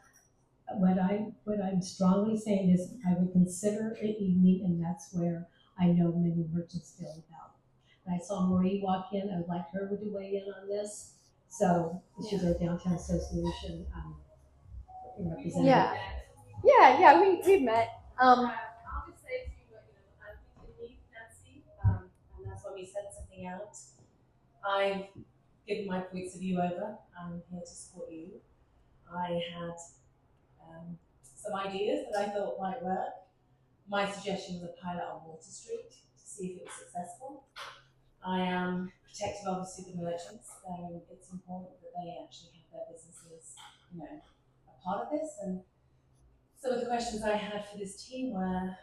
what I'm strongly saying is I would consider an evening, and that's where I know many merchants feel about. And I saw Marie walk in. I would like her to weigh in on this. So she's our downtown association representative. Yeah, we've met. I'll just say to you, I'm Denise Nancy, and that's why we sent something out. I've given my points of view over. I'm here to support you. I had some ideas that I thought might work. My suggestion was a pilot on Water Street to see if it was successful. I am protective, obviously, of the merchants. It's important that they actually have their businesses, a part of this. And some of the questions I had for this team were,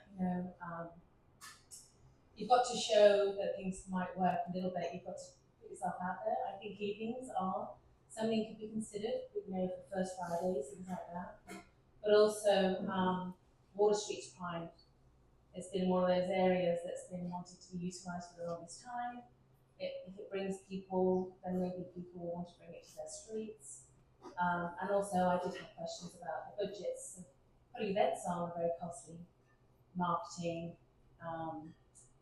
you've got to show that things might work a little bit. You've got to put yourself out there. I think evenings are something could be considered, for First Fridays, things like that. But also, Water Street's prime. It's been one of those areas that's been wanted to be utilised for the longest time. If it brings people, then maybe people will want to bring it to their streets. And also, I did have questions about the budgets. Putting events on are very costly. Marketing,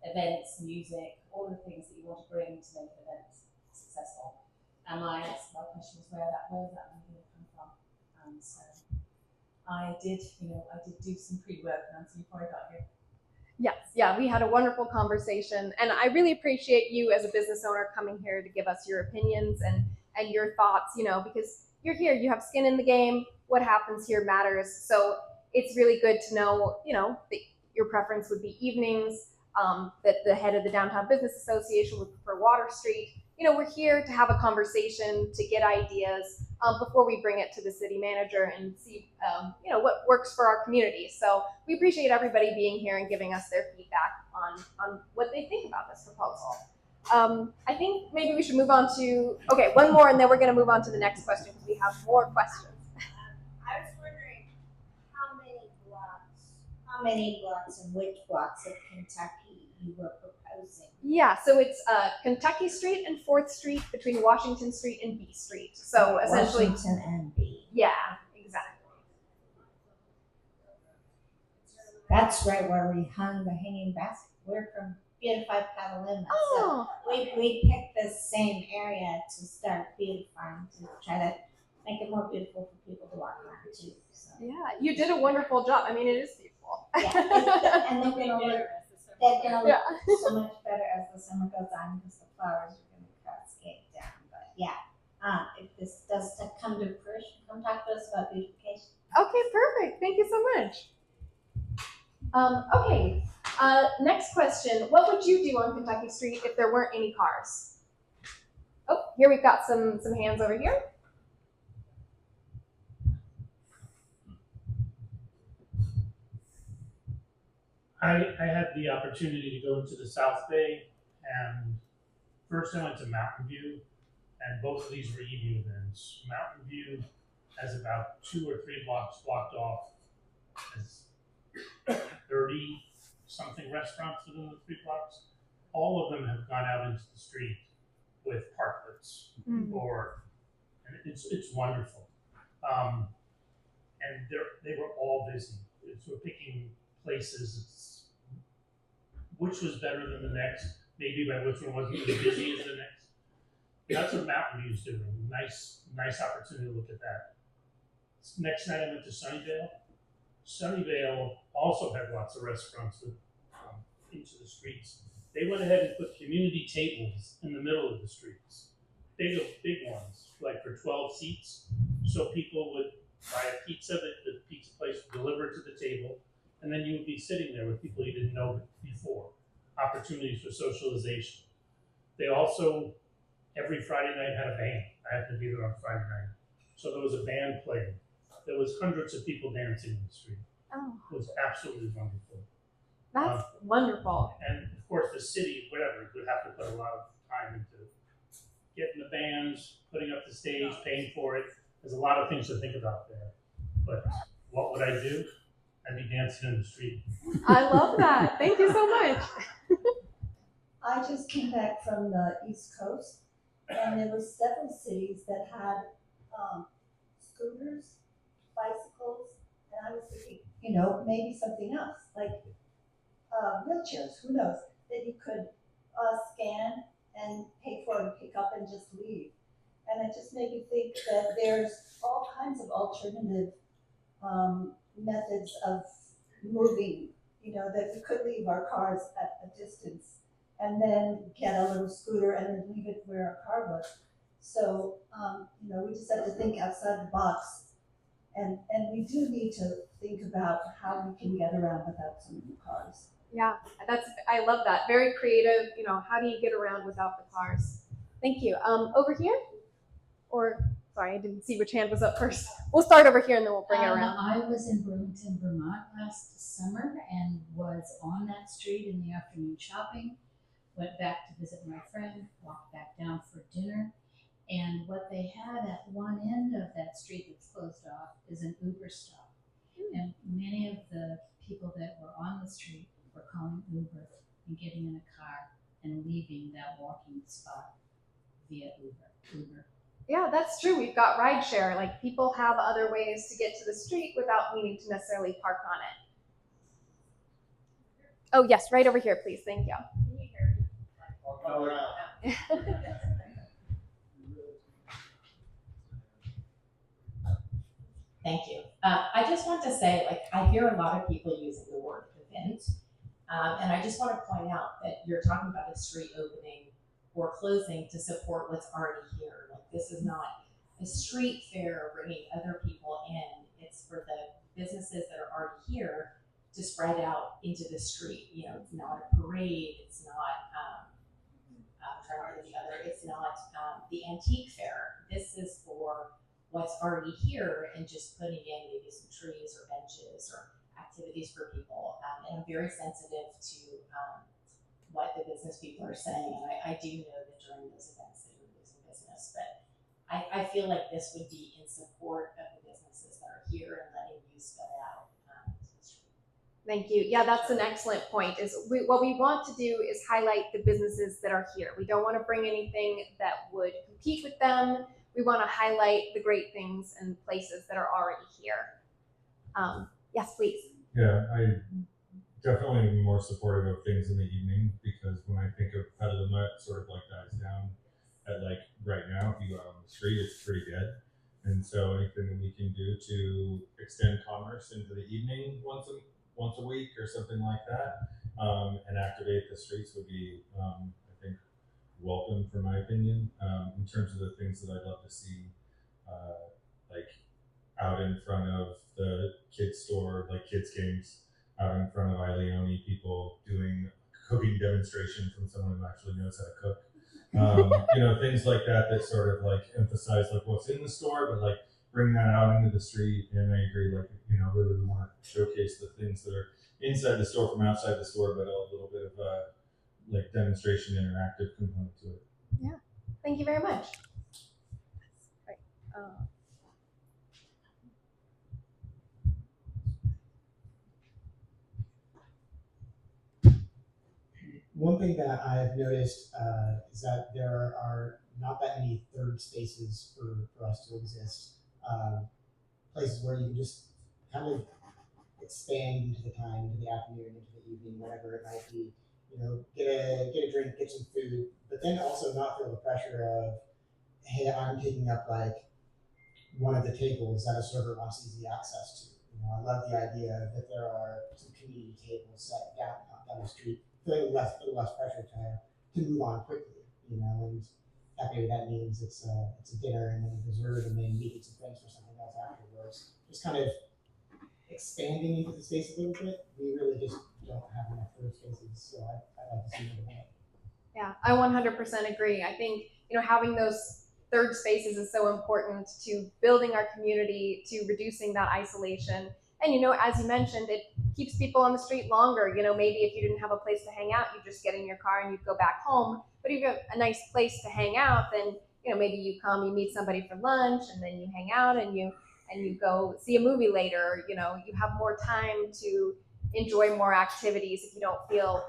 events, music, all the things that you want to bring to make an event successful. And my question was where that money going to come from. So I did do some pre-work Nancy before I got here. Yes, we had a wonderful conversation, and I really appreciate you as a business owner coming here to give us your opinions and your thoughts, because you're here, you have skin in the game, what happens here matters. So it's really good to know, that your preference would be evenings, that the head of the Downtown Business Association would prefer Water Street. We're here to have a conversation, to get ideas before we bring it to the city manager and see, what works for our community. So we appreciate everybody being here and giving us their feedback on what they think about this proposal. I think maybe we should move on to, one more, and then we're going to move on to the next question because we have more questions. I was wondering how many blocks and which blocks of Kentucky you were housing? Yeah, so it's Kentucky Street and 4th Street between Washington Street and B Street. So essentially, Washington and B. yeah, exactly. That's right where we hung the hanging basket. We're from beautify Petaluma, Oh. so we picked the same area to start beautifying to try to make it more beautiful for people to walk around too. So. Yeah, you did a wonderful job. I mean, it is beautiful. Yeah, and they're gonna look Yeah. so much better as the summer goes on because the flowers are gonna cascade down. But yeah, if this does come to fruition, come talk to us about beautification. Okay, perfect. Thank you so much. Okay, next question. What would you do on Kentucky Street if there weren't any cars? Oh, here we've got some hands over here. I had the opportunity to go into the South Bay, and first I went to Mountain View, and both of these were evening events. Mountain View has about 2 or 3 blocks blocked off as 30 something restaurants within the 3 blocks. All of them have gone out into the street with parklets, and it's wonderful. And they were all busy. We're picking places, which was better than the next, maybe by which one wasn't as busy as the next. That's what Mountain View's doing. Nice opportunity to look at that. Next night I went to Sunnyvale. Sunnyvale also had lots of restaurants with, into the streets. They went ahead and put community tables in the middle of the streets. Big ones, like for 12 seats. So people would buy a pizza that the pizza place would deliver to the table, and then you would be sitting there with people you didn't know before. Opportunities for socialization. They also, every Friday night, had a band. I happened to be there on Friday night. So there was a band playing. There was hundreds of people dancing in the street. Oh. It was absolutely wonderful. That's wonderful. And of course the city, whatever, would have to put a lot of time into getting the bands, putting up the stage, paying for it. There's a lot of things to think about there. But what would I do? I'd be dancing in the street. I love that. Thank you so much. I just came back from the East Coast, and there were several cities that had scooters, bicycles, and I was thinking, maybe something else, like wheelchairs, who knows, that you could scan and pay for and pick up and just leave. And it just made me think that there's all kinds of alternative methods of moving, that we could leave our cars at a distance and then get a little scooter and then leave it where our car was. So, we just have to think outside the box. And we do need to think about how we can get around without so many cars. Yeah, I love that. Very creative. How do you get around without the cars? Thank you. Over here? Or, sorry, I didn't see which hand was up first. We'll start over here and then we'll bring it around. I was in Burlington, Vermont last summer and was on that street in the afternoon shopping. Went back to visit my friend, walked back down for dinner. And what they had at one end of that street that's closed off is an Uber stop. And many of the people that were on the street were calling Uber and getting in a car and leaving that walking spot via Uber. Yeah, that's true. We've got rideshare. Like, people have other ways to get to the street without needing to necessarily park on it. Oh, yes, right over here, please. Thank you. Can you hear me? I'll come around. Thank you. I just want to say, I hear a lot of people using the word event, and I just want to point out that you're talking about a street opening or closing to support what's already here. This is not a street fair bringing other people in. It's for the businesses that are already here to spread out into the street. It's not a parade. It's not, it's not the antique fair. This is for what's already here and just putting in maybe some trees or benches or activities for people. And I'm very sensitive to what the business people are saying. And I do know that during those events they were losing business, but I feel like this would be in support of the businesses that are here and letting you spread out to the street. Thank you. Yeah, that's an excellent point. What we want to do is highlight the businesses that are here. We don't want to bring anything that would compete with them. We want to highlight the great things and places that are already here. Yes, please. Yeah, I definitely am more supportive of things in the evening because when I think of Petaluma, it sort of like dies down at like right now. If you go out on the street, it's pretty dead. And so anything that we can do to extend commerce into the evening once a week or something like that, and activate the streets would be, I think, welcome for my opinion. In terms of the things that I'd love to see, like out in front of the kids store, like kids games, out in front of Ileone, people doing a cooking demonstration from someone who actually knows how to cook. Things like that that sort of like emphasize like what's in the store, but like bring that out into the street. And I agree, like, really want to showcase the things that are inside the store from outside the store, but a little bit of a like demonstration interactive component to it. Yeah, thank you very much. Great. One thing that I've noticed is that there are not that many third spaces for us to exist. Places where you can just kind of expand into the time, into the afternoon, into the evening, whatever it might be. Get a drink, get some food, but then also not feel the pressure of, hey, I'm taking up like one of the tables that a server wants easy access to. I love the idea that there are some community tables set down the street, feeling less pressure to move on quickly. And maybe that means it's a dinner and then a dessert and then meeting some friends for something else afterwards. Just kind of expanding into the space a little bit. We really just don't have enough third spaces, so I'd like to see more of that. Yeah, I 100% agree. I think, having those third spaces is so important to building our community, to reducing that isolation. And, as you mentioned, it keeps people on the street longer. Maybe if you didn't have a place to hang out, you just get in your car and you go back home. But if you have a nice place to hang out, then, maybe you come, you meet somebody for lunch, and then you hang out and you go see a movie later. Or, you have more time to enjoy more activities if you don't feel,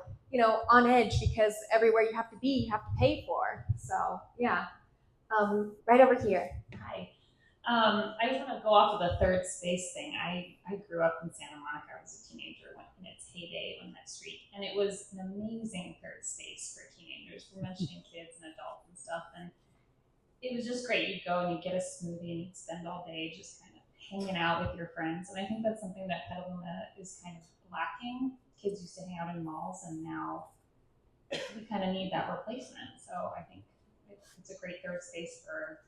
on edge because everywhere you have to be, you have to pay for. So, yeah. Right over here. Hi. I just want to go off of the third space thing. I grew up in Santa Monica. I was a teenager in its heyday on that street, and it was an amazing third space for teenagers. We're mentioning kids and adults and stuff, and it was just great. You'd go and you'd get a smoothie and you'd spend all day just kind of hanging out with your friends. And I think that's something that Petaluma is kind of lacking. Kids used to hang out in malls, and now we kind of need that replacement. So I think it's a great third space for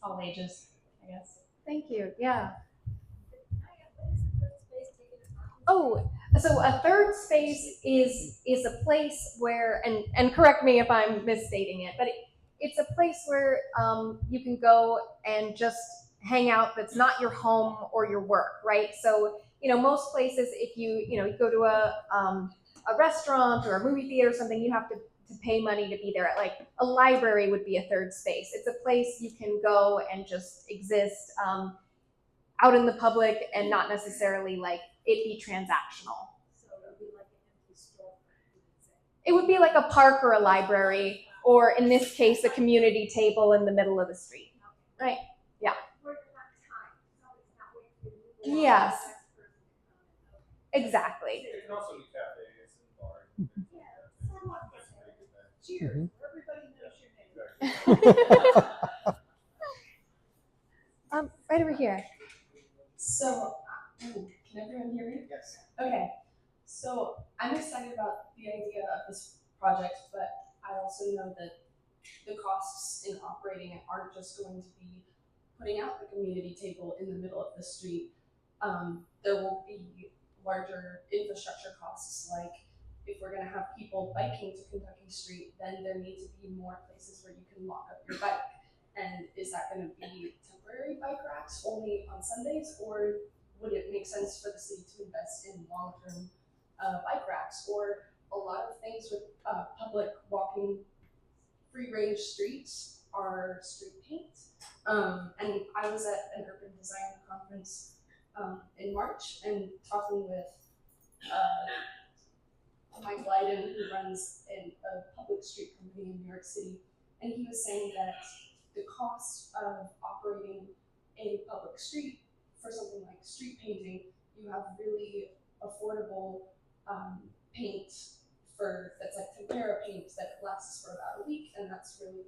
all ages, I guess. Thank you. Yeah. Oh, so a third space is a place where, and correct me if I'm misstating it, but it's a place where you can go and just hang out that's not your home or your work, right? So, most places, if you go to a restaurant or a movie theater or something, you have to pay money to be there. Like a library would be a third space. It's a place you can go and just exist out in the public and not necessarily like it be transactional. So it would be like an empty storefront, you would say. It would be like a park or a library, or in this case, a community table in the middle of the street. Right? Yeah. Yes. Exactly. It can also be cafes and bars. Cheers. Everybody knows your name. Right over here. So, can everyone hear me? Yes. Okay. So I'm excited about the idea of this project, but I also know that the costs in operating it aren't just going to be putting out the community table in the middle of the street. There will be larger infrastructure costs, like if we're going to have people biking to Kentucky Street, then there need to be more places where you can lock up your bike. And is that going to be temporary bike racks only on Sundays, or would it make sense for the city to invest in long-term bike racks? Or a lot of things with public walking free-range streets are street paint. And I was at an urban design conference in March and talking with Mike Leiden, who runs a public street company in New York City, and he was saying that the cost of operating a public street for something like street painting, you have really affordable paint that's like tempera paint that lasts for about a week, and that's really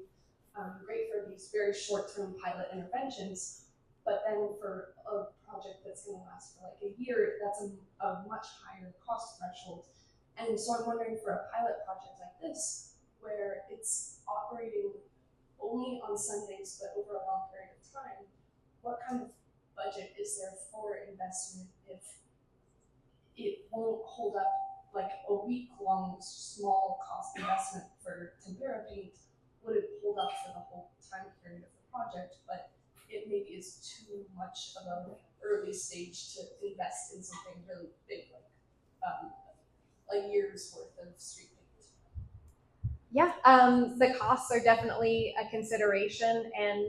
great for these very short-term pilot interventions. But then for a project that's going to last for like a year, that's a much higher cost threshold. And so I'm wondering, for a pilot project like this, where it's operating only on Sundays but over a long period of time, what kind of budget is there for investment if it won't hold up like a week-long small cost investment for tempera paint? Would it hold up for the whole time period of the project, but it maybe is too much of an early stage to invest in something really big, like a year's worth of street paint? Yeah, the costs are definitely a consideration, and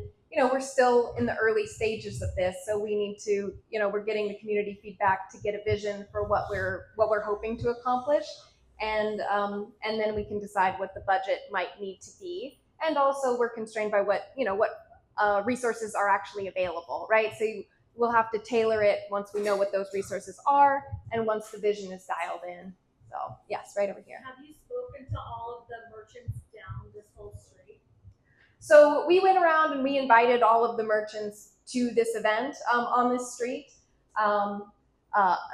we're still in the early stages of this, so we need to, we're getting the community feedback to get a vision for what we're hoping to accomplish, and then we can decide what the budget might need to be, and also we're constrained by what resources are actually available, right? So we'll have to tailor it once we know what those resources are, and once the vision is dialed in. So yes, right over here. Have you spoken to all of the merchants down this whole street? So we went around and we invited all of the merchants to this event on this street.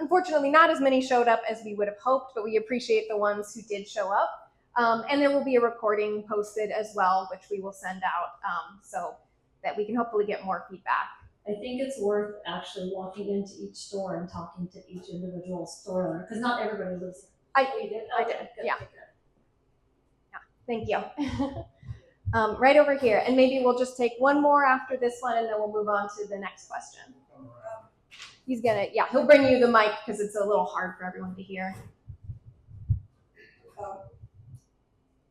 Unfortunately, not as many showed up as we would have hoped, but we appreciate the ones who did show up. And there will be a recording posted as well, which we will send out so that we can hopefully get more feedback. I think it's worth actually walking into each store and talking to each individual store owner, because not everybody lives here. I did, yeah. Yeah, thank you. Right over here, and maybe we'll just take one more after this one, and then we'll move on to the next question. He'll bring you the mic because it's a little hard for everyone to hear.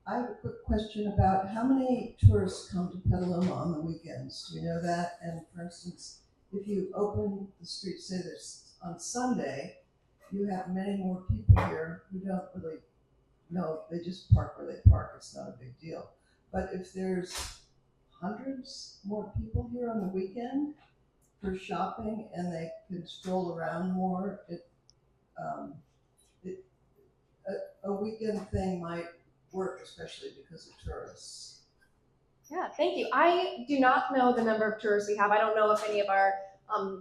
I have a quick question about how many tourists come to Petaluma on the weekends. Do you know that? And for instance, if you open the street, say this on Sunday, you have many more people here who don't really know. They just park where they park. It's not a big deal. But if there's hundreds more people here on the weekend for shopping and they can stroll around more, a weekend thing might work, especially because of tourists. Yeah, thank you. I do not know the number of tourists we have. I don't know if any of our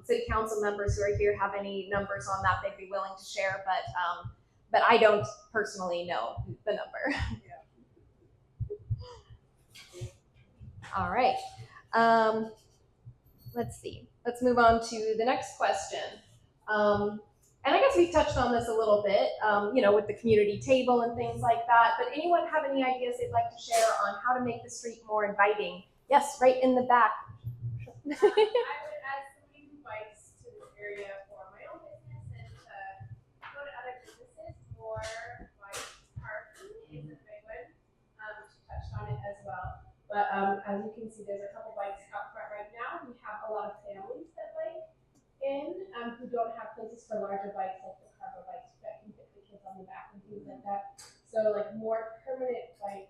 city council members who are here have any numbers on that they'd be willing to share, but I don't personally know the number. All right. Let's see. Let's move on to the next question. And I guess we've touched on this a little bit, with the community table and things like that. But anyone have any ideas they'd like to share on how to make the street more inviting? Yes, right in the back. I would add some new bikes to this area for my own business and to go to other businesses. More bike parking is a big one. She touched on it as well. But as you can see, there's a couple bikes out front right now. We have a lot of families that bike in who don't have places for larger bikes, like the cargo bikes that can fit the kids on the back and things like that. So like more permanent bike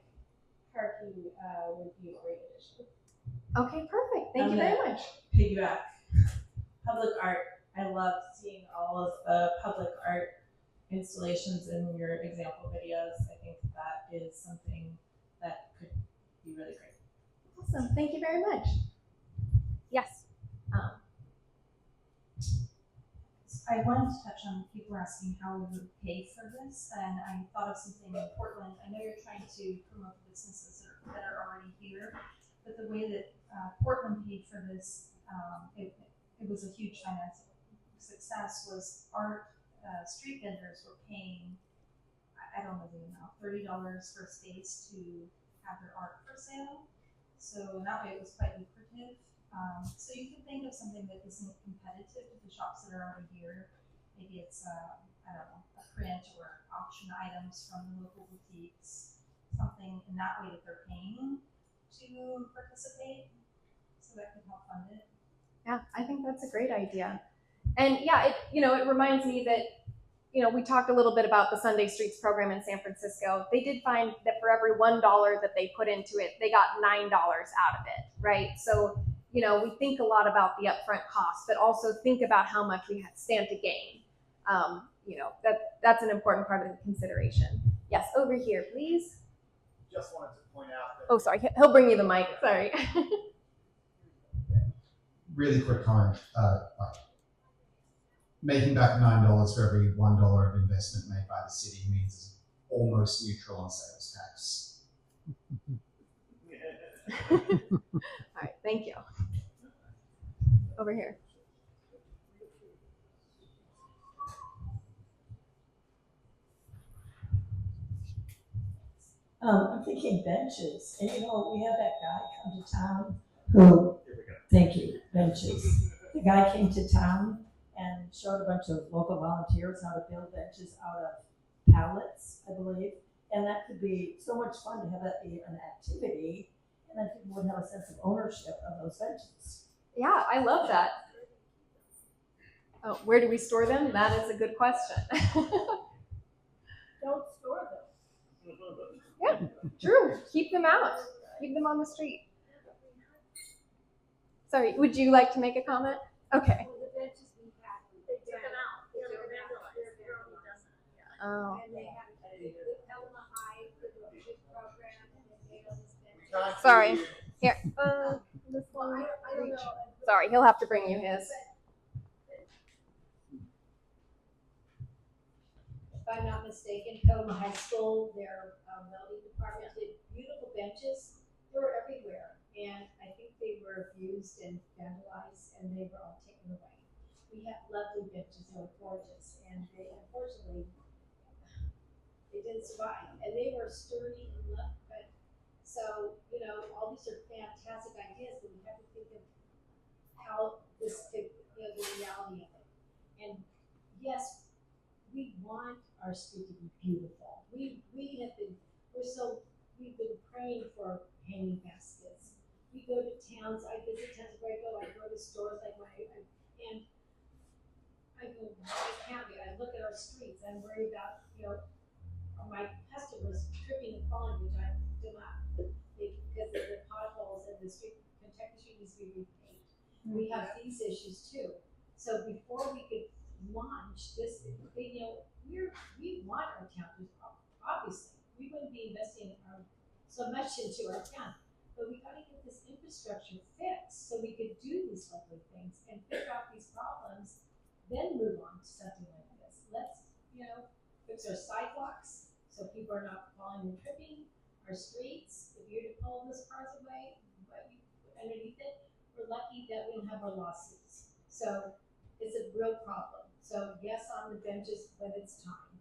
parking would be a great addition. Okay, perfect. Thank you very much. Piggyback. Public art. I love seeing all of the public art installations in your example videos. I think that is something that could be really great. Awesome. Thank you very much. Yes. I wanted to touch on people asking how we would pay for this, and I thought of something in Portland. I know you're trying to promote the businesses that are already here, but the way that Portland paid for this, it was a huge financial success. Was art street vendors were paying, I don't know the amount, $30 for space to have their art for sale. So that way it was quite lucrative. So you can think of something that isn't competitive to the shops that are already here. Maybe it's I don't know, a print or auction items from the local boutiques, something in that way that they're paying to participate. So that could help fund it. Yeah, I think that's a great idea. And yeah, it reminds me that we talked a little bit about the Sunday Streets program in San Francisco. They did find that for every $1 that they put into it, they got $9 out of it, right? So, we think a lot about the upfront cost, but also think about how much we stand to gain. That's an important part of the consideration. Yes, over here, please. Just wanted to point out that. Oh, sorry, he'll bring you the mic, sorry. Really quick comment. Making back $9 for every $1 of investment made by the city means it's almost neutral on sales tax. All right, thank you. Over here. I'm thinking benches, and we had that guy come to town who, thank you, benches. The guy came to town and showed a bunch of local volunteers how to build benches out of pallets, I believe. And that could be so much fun to have that be an activity, and then people would have a sense of ownership of those benches. Yeah, I love that. Oh, where do we store them? That is a good question. Don't store them. Yeah, true. Keep them out. Keep them on the street. Sorry, would you like to make a comment? Okay. Oh. Sorry. Here. This one. Sorry, he'll have to bring you his. If I'm not mistaken, Petaluma High School, their welding department did beautiful benches. They were everywhere, and I think they were abused and vandalized, and they were all taken away. We have lovely benches; they were gorgeous, and they unfortunately they didn't survive. And they were sturdy and good. So all these are fantastic ideas, but we have to think of how this could, the reality of it. And yes, we want our street to be beautiful. We've been praying for hanging baskets. We go to towns. I visit towns where I go to stores and I go, I can't be. I look at our streets. I'm worried about my customers tripping and falling, which I do not, because of the potholes in the street. Kentucky Street needs to be repaved. We have these issues too. So before we could launch this, we want our town to, obviously, we wouldn't be investing so much into our town, but we got to get this infrastructure fixed so we could do these lovely things and figure out these problems, then move on to something like this. Let's, fix our sidewalks so people are not falling and tripping, our streets, if you're to pull those cars away, what you put underneath it, we're lucky that we don't have our lawsuits. So it's a real problem. So yes, on the benches, but it's time.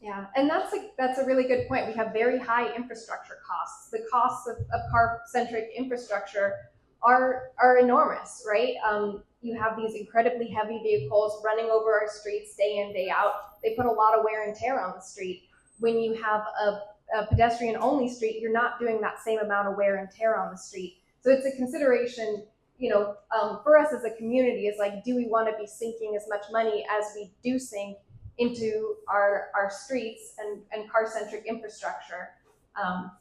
Yeah, and that's a really good point. We have very high infrastructure costs. The costs of car-centric infrastructure are enormous, right? You have these incredibly heavy vehicles running over our streets day in, day out. They put a lot of wear and tear on the street. When you have a pedestrian-only street, you're not doing that same amount of wear and tear on the street. So it's a consideration, for us as a community, is like, do we want to be sinking as much money as we do sink into our streets and car-centric infrastructure?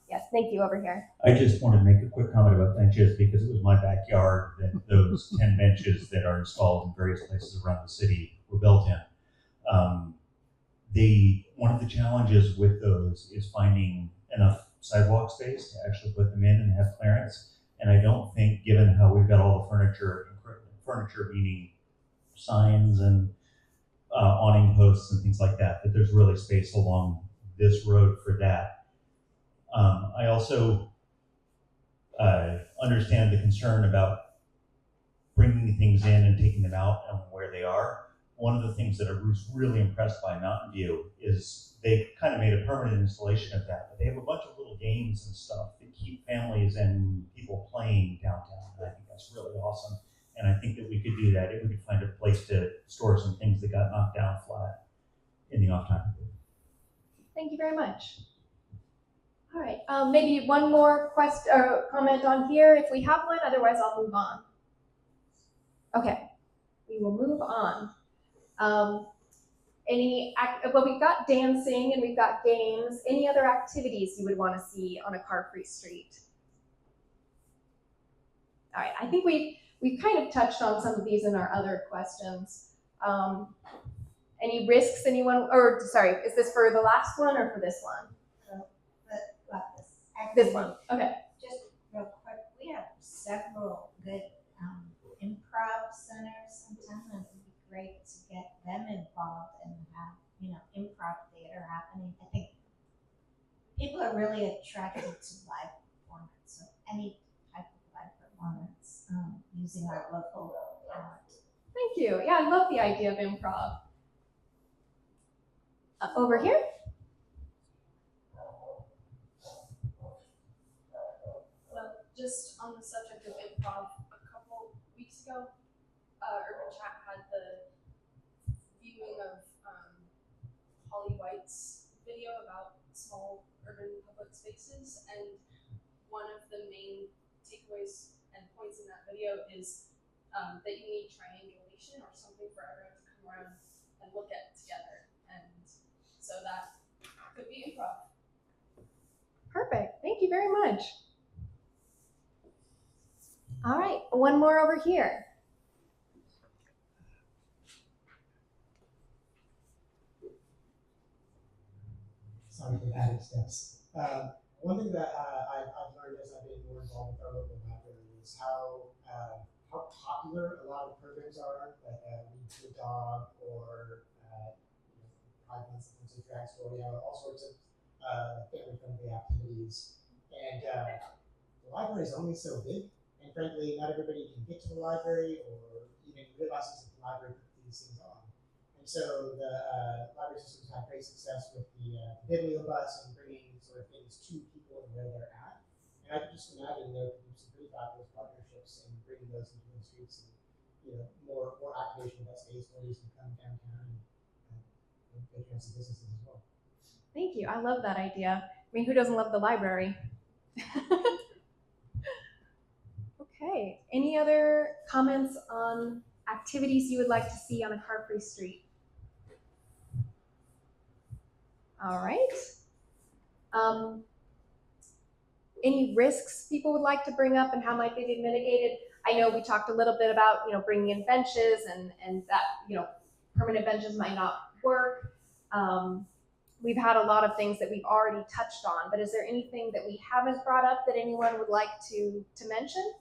Yes, thank you, over here. I just wanted to make a quick comment about benches because it was my backyard that those 10 benches that are installed in various places around the city were built in. One of the challenges with those is finding enough sidewalk space to actually put them in and have clearance. And I don't think, given how we've got all the furniture meaning signs and awning posts and things like that, that there's really space along this road for that. I also understand the concern about bringing things in and taking them out and where they are. One of the things that I was really impressed by Mountain View is they kind of made a permanent installation of that, but they have a bunch of little games and stuff that keep families and people playing downtown. And I think that's really awesome. And I think that we could do that if we could find a place to store some things that got knocked down flat in the off time. Thank you very much. All right, maybe one more comment on here if we have one, otherwise I'll move on. Okay, we will move on. Well, we've got dancing and we've got games. Any other activities you would want to see on a car-free street? All right, I think we've kind of touched on some of these in our other questions. Any risks anyone, or sorry, is this for the last one or for this one? This one, okay. Just real quick, we have several good improv centers in town, and it would be great to get them involved and have, improv theater happening. I think people are really attracted to live performance, so any type of live performance using our local talent. Thank you. Yeah, I love the idea of improv. Over here? Well, just on the subject of improv, a couple weeks ago, Urban Chat had the viewing of Holly White's video about small urban public spaces, and one of the main takeaways and points in that video is that you need triangulation or something for everyone to come around and look at together, and so that could be improv. Perfect. Thank you very much. All right, one more over here. Sorry for the added steps. One thing that I've learned as I've been more involved with our local library is how popular a lot of programs are, like Read to a Dog or Pride Month, sometimes Drag Story, all sorts of family-friendly activities. And the library is only so big, and frankly, not everybody can get to the library or even realizes that the library puts these things on. And so the library systems have great success with the Biblio bus and bringing sort of things to people and where they're at. And I can just imagine there could be some pretty fabulous partnerships and bringing those into the streets and more activation of that space, where you can come downtown and patronize some businesses as well. Thank you. I love that idea. I mean, who doesn't love the library? Okay. Any other comments on activities you would like to see on a car-free street? All right. Any risks people would like to bring up and how might they be mitigated? I know we talked a little bit about, bringing in benches and that, permanent benches might not work. We've had a lot of things that we've already touched on, but is there anything that we haven't brought up that anyone would like to mention?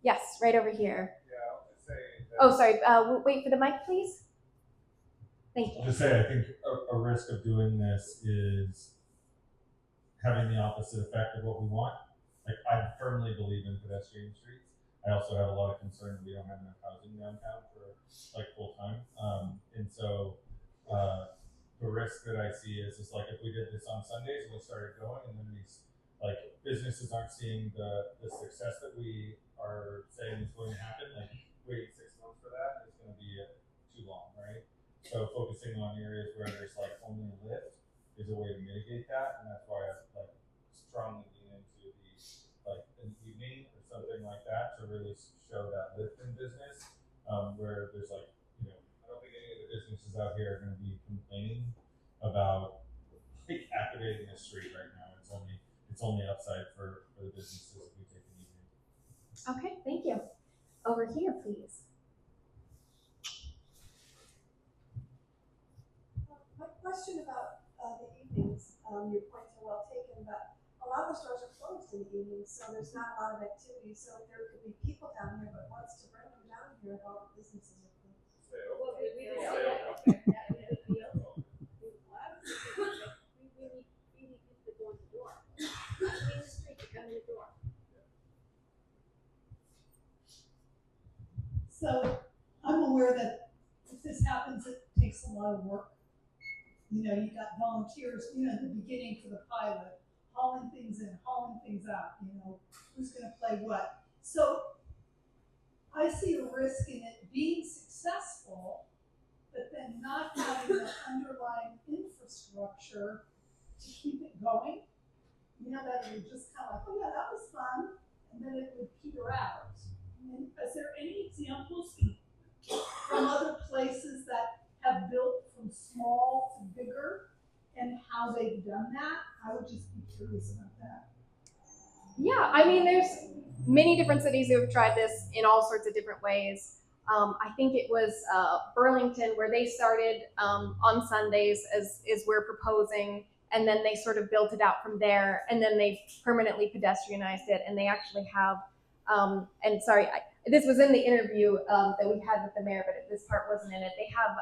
Yes, right over here. Yeah, I'll just say that. Oh, sorry. Wait for the mic, please. Thank you. I'll just say, I think a risk of doing this is having the opposite effect of what we want. Like, I firmly believe in pedestrian streets. I also have a lot of concern that we don't have enough housing downtown for full time. And so the risk that I see is like if we did this on Sundays and we started going, and then these businesses aren't seeing the success that we are saying is going to happen. Like, wait 6 months for that is going to be too long, right? So focusing on areas where there's only a lift is a way to mitigate that, and that's why I strongly lean into an evening or something like that to really show that lift in business, where there's I don't think any of the businesses out here are going to be complaining about activating the street right now. It's only upside for the businesses if we take an evening. Okay, thank you. Over here, please. My question about the evenings, your points are well taken, but a lot of the stores are closed in the evenings, so there's not a lot of activity. So there could be people down here, but what's to bring them down here if all the businesses are closed? Well, we need people to go in the door. Not in the street, to come in the door. So I'm aware that if this happens, it takes a lot of work. You got volunteers, in the beginning for the pilot, hauling things in, hauling things out, who's going to play what. So I see a risk in it being successful, but then not having the underlying infrastructure to keep it going. That it would just kind of oh yeah, that was fun, and then it would peter out. Is there any examples from other places that have built from small to bigger and how they've done that? I would just be curious about that. Yeah, I mean, there's many different cities who have tried this in all sorts of different ways. I think it was Burlington where they started on Sundays as we're proposing, and then they sort of built it out from there, and then they permanently pedestrianized it, and they actually have, and sorry, this was in the interview that we had with the mayor, but this part wasn't in it. They have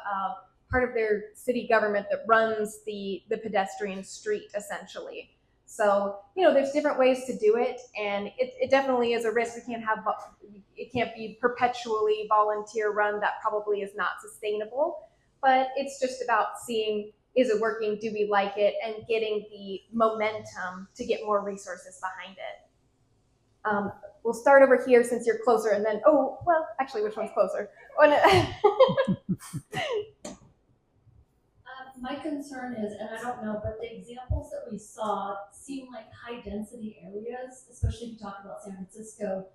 part of their city government that runs the pedestrian street, essentially. So, there's different ways to do it, and it definitely is a risk. It can't be perpetually volunteer run. That probably is not sustainable, but it's just about seeing, is it working? Do we like it? And getting the momentum to get more resources behind it. We'll start over here since you're closer, and then, actually, which one's closer? My concern is, and I don't know, but the examples that we saw seem like high density areas, especially if you talk about San Francisco.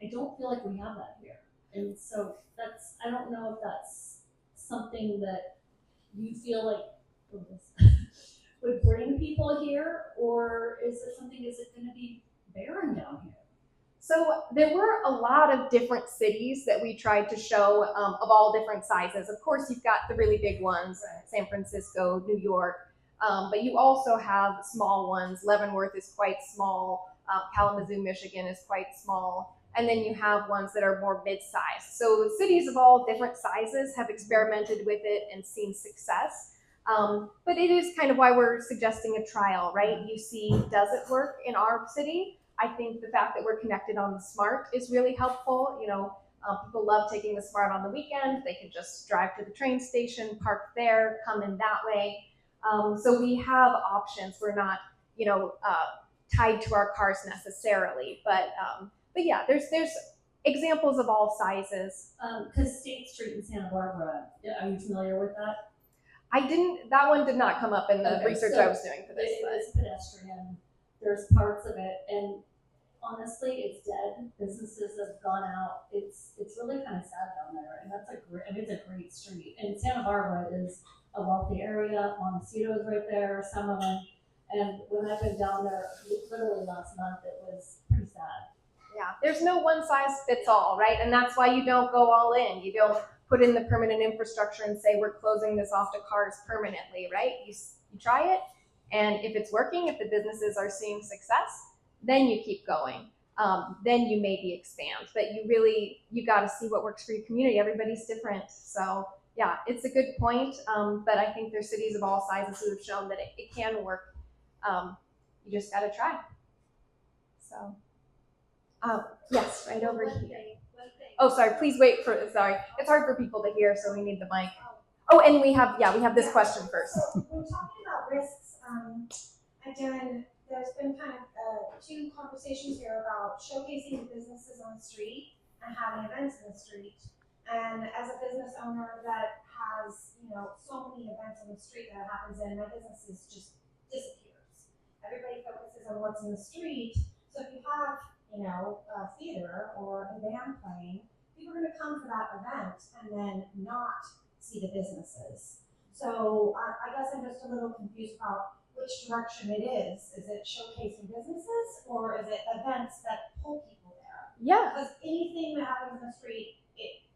I don't feel like we have that here. And so I don't know if that's something that you feel like would bring people here, or is it going to be barren down here? So there were a lot of different cities that we tried to show of all different sizes. Of course, you've got the really big ones, San Francisco, New York, but you also have small ones. Leavenworth is quite small. Kalamazoo, Michigan is quite small. And then you have ones that are more mid-sized. So cities of all different sizes have experimented with it and seen success. But it is kind of why we're suggesting a trial, right? You see, does it work in our city? I think the fact that we're connected on the SMART is really helpful. People love taking the SMART on the weekend. They can just drive to the train station, park there, come in that way. So we have options. We're not, tied to our cars necessarily. But yeah, there's examples of all sizes. Because State Street in Santa Barbara, are you familiar with that? That one did not come up in the research I was doing for this. It is pedestrian. There's parts of it, and honestly, it's dead. Businesses have gone out. It's really kind of sad down there, and it's a great street. And Santa Barbara is a wealthy area. Montecito is right there, Summerlin, and when I've been down there, literally last month, it was pretty sad. Yeah, there's no one size fits all, right? And that's why you don't go all in. You don't put in the permanent infrastructure and say we're closing this off to cars permanently, right? You try it. And if it's working, if the businesses are seeing success, then you keep going. Then you maybe expand. But you got to see what works for your community. Everybody's different. So yeah, it's a good point. But I think there's cities of all sizes who have shown that it can work. You just got to try. So yes, right over here. Oh, sorry. Please wait sorry. It's hard for people to hear, so we need the mic. Oh, and we have this question first. So we're talking about risks. Again, there's been kind of two conversations here about showcasing businesses on the street and having events in the street. And as a business owner that has, so many events on the street that happens in, my business just disappears. Everybody focuses on what's in the street. So if you have, a theater or a band playing, people are going to come for that event and then not see the businesses. So I guess I'm just a little confused about which direction it is. Is it showcasing businesses, or is it events that pull people there? Yeah. Because anything that happens in the street,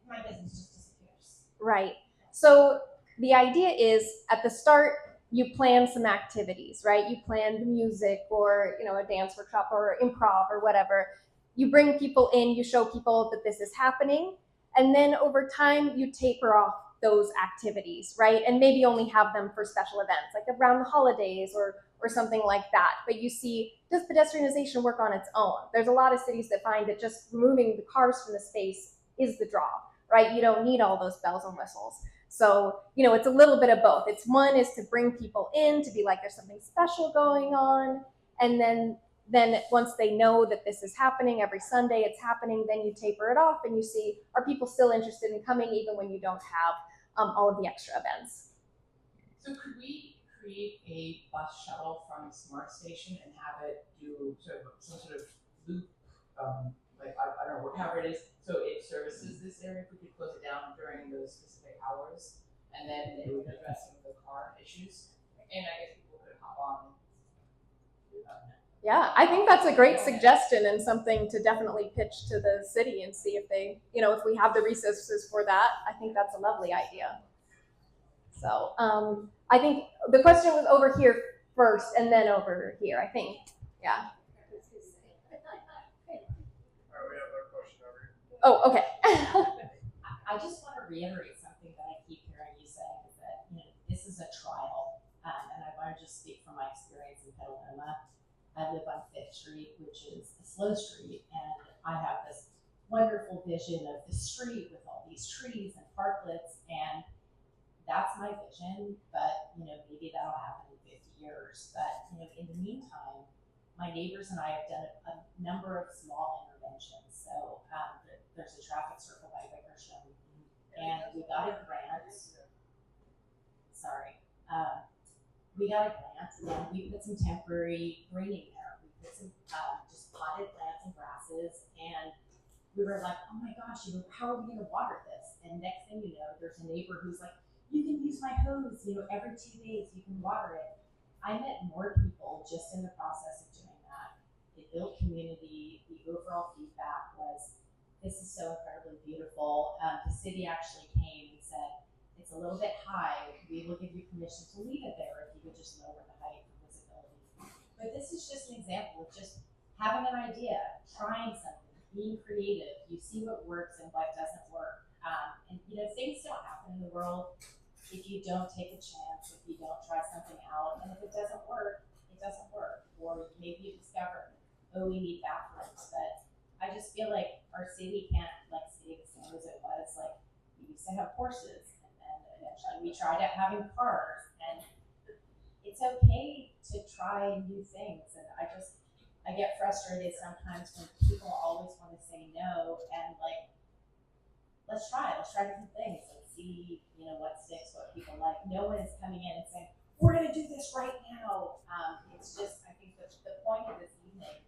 my business just disappears. Right. So the idea is at the start, you plan some activities, right? You plan the music or, a dance workshop or improv or whatever. You bring people in, you show people that this is happening. And then over time, you taper off those activities, right? And maybe only have them for special events, like around the holidays or something like that. But you see, does pedestrianization work on its own? There's a lot of cities that find that just removing the cars from the space is the draw, right? You don't need all those bells and whistles. So, it's a little bit of both. One is to bring people in, to be like, there's something special going on. And then once they know that this is happening, every Sunday it's happening, then you taper it off and you see, are people still interested in coming even when you don't have all of the extra events? So could we create a bus shuttle from the Smart Station and have it do some sort of loop, I don't know, however it is, so it's services this area, if we could close it down during those specific hours, and then it would address some of the car issues, and I guess people could hop on. Yeah, I think that's a great suggestion and something to definitely pitch to the city and see if they, if we have the resources for that. I think that's a lovely idea. So I think the question was over here first and then over here, I think. Yeah. Oh, okay. I just want to reiterate something that I keep hearing you say is that this is a trial, and I want to just speak from my experience in Petaluma. I live on 5th Street, which is a slow street, and I have this wonderful vision of the street with all these trees and parklets, and that's my vision. But maybe that'll happen in 50 years. But in the meantime, my neighbors and I have done a number of small interventions. So there's a traffic circle by Wickersham, and we got a grant. Sorry. We got a grant, and we put some temporary greening there. We put some just potted plants and grasses, and we were like, oh my gosh, how are we going to water this? And next thing you know, there's a neighbor who's like, you can use my hose, every 2 days you can water it. I met more people just in the process of doing that. It built community. The overall feedback was, this is so incredibly beautiful. The city actually came and said, it's a little bit high. We will give you permission to leave it there if you would just lower the height for visibility. But this is just an example of just having an idea, trying something, being creative. You see what works and what doesn't work. And things don't happen in the world if you don't take a chance, if you don't try something out. And if it doesn't work, it doesn't work. Or maybe you discover, oh, we need bathrooms. But I just feel like our city can't stay the same as it was. Like, we used to have horses, and then eventually we tried out having cars. And it's okay to try new things. And I get frustrated sometimes when people always want to say no, and let's try different things and see, what sticks, what people like. No one is coming in and saying, we're going to do this right now. It's just, I think that the point of this evening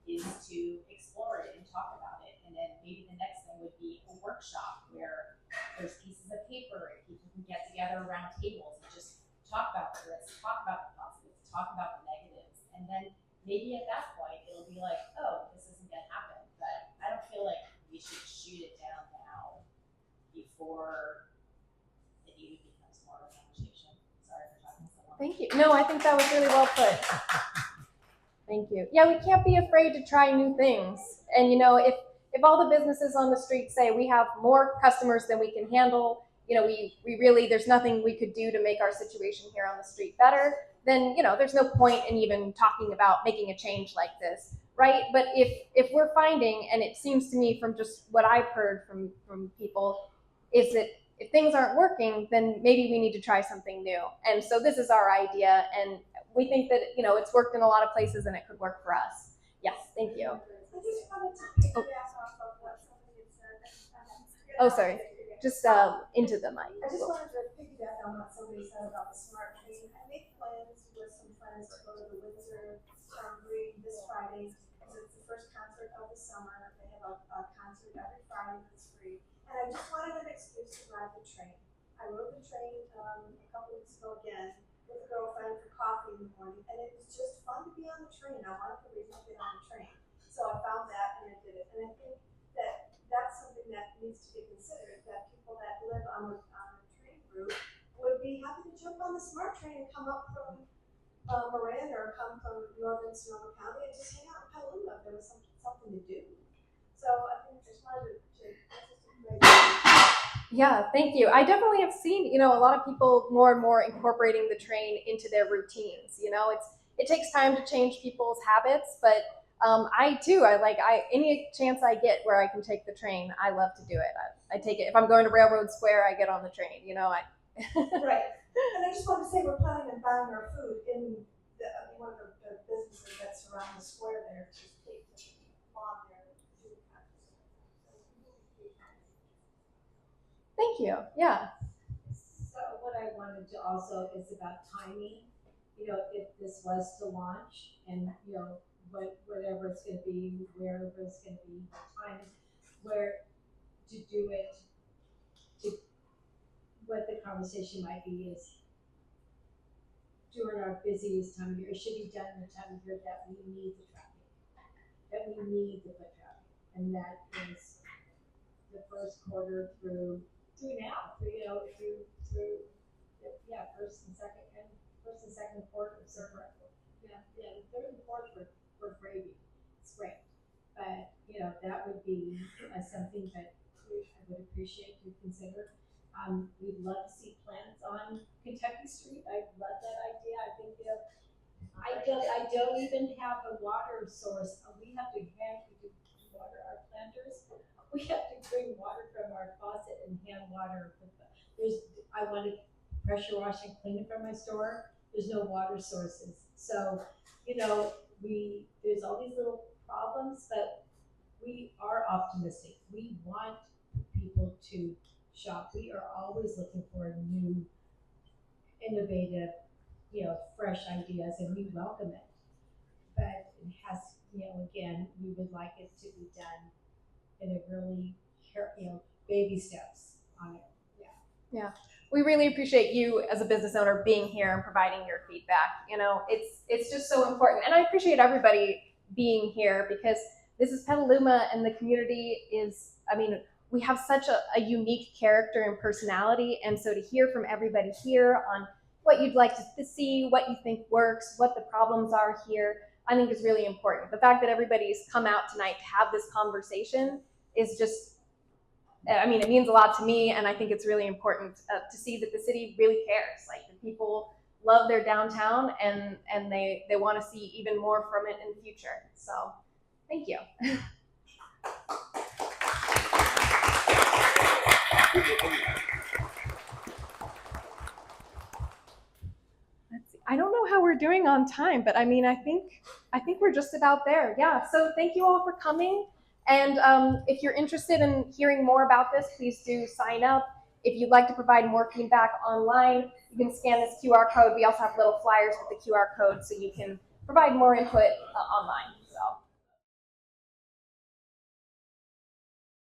is to explore it and talk about it. And then maybe the next thing would be a workshop where there's pieces of paper and people can get together around tables and just talk about the risks, talk about the positives, talk about the negatives. And then maybe at that point, it'll be like, oh, this isn't going to happen. But I don't feel like we should shoot it down now before it even becomes more of a conversation. Sorry for talking so long. Thank you. No, I think that was really well put. Thank you. Yeah, we can't be afraid to try new things. And if all the businesses on the street say we have more customers than we can handle, we really, there's nothing we could do to make our situation here on the street better, then there's no point in even talking about making a change like this, right? But if we're finding, and it seems to me from just what I've heard from people, is that if things aren't working, then maybe we need to try something new. And so this is our idea, and we think that it's worked in a lot of places and it could work for us. Yes, thank you. I just wanted to piggyback off of what somebody had said. Oh, sorry. Just into the mic. I just wanted to piggyback on what somebody said about the smart train. I made plans with some friends to go to the Windsor Jamboree this Friday because it's the first concert of the summer. They have a concert every Friday that's free. And I just wanted an excuse to ride the train. I rode the train a couple weeks ago again with a girlfriend for coffee in the morning, and it was just fun to be on the train. I wanted to reason to get on the train. So I found that and I did it. And I think that that's something that needs to be considered, that people that live on the train route would be happy to jump on the smart train and come up from Miranda or come from northern Sonoma County and just hang out in Petaluma if there was something to do. So I think I just wanted to Yeah, thank you. I definitely have seen, a lot of people more and more incorporating the train into their routines. It takes time to change people's habits, but I too, any chance I get where I can take the train, I love to do it. I take it. If I'm going to Railroad Square, I get on the train, Right. And I just want to say we're planning on buying our food in one of the businesses that surround the square there. Just take the lawn there. Thank you. Yeah. So what I wanted to also is about timing. If this was to launch and, whatever it's going to be, wherever it's going to be, the time, where to do it, what the conversation might be is during our busiest time of year, it should be done in the time of year that we need the traffic, that we need the foot traffic. And that is the first quarter through now, through first and second quarter. So yeah, the third and fourth were gravy. It's great. But that would be something that I would appreciate to consider. We'd love to see plans on Kentucky Street. I love that idea. I think I don't even have a water source. We have to water our planters. We have to bring water from our faucet and hand water. I want to pressure wash and clean it from my store. There's no water sources. So, there's all these little problems, but we are optimistic. We want people to shop. We are always looking for new, innovative, fresh ideas, and we welcome it. But it has, again, we would like it to be done in a really, baby steps on it. Yeah, we really appreciate you as a business owner being here and providing your feedback. It's just so important, and I appreciate everybody being here because this is Petaluma, and the community is. We have such a unique character and personality, and so to hear from everybody here on what you'd like to see, what you think works, what the problems are here, I think is really important. The fact that everybody's come out tonight to have this conversation is just. It means a lot to me, and I think it's really important to see that the city really cares. Like, the people love their downtown, and they want to see even more from it in the future. So, thank you. I don't know how we're doing on time, but I think we're just about there. Yeah. So thank you all for coming. And if you're interested in hearing more about this, please do sign up. If you'd like to provide more feedback online, you can scan this QR code. We also have little flyers with the QR code so you can provide more input online.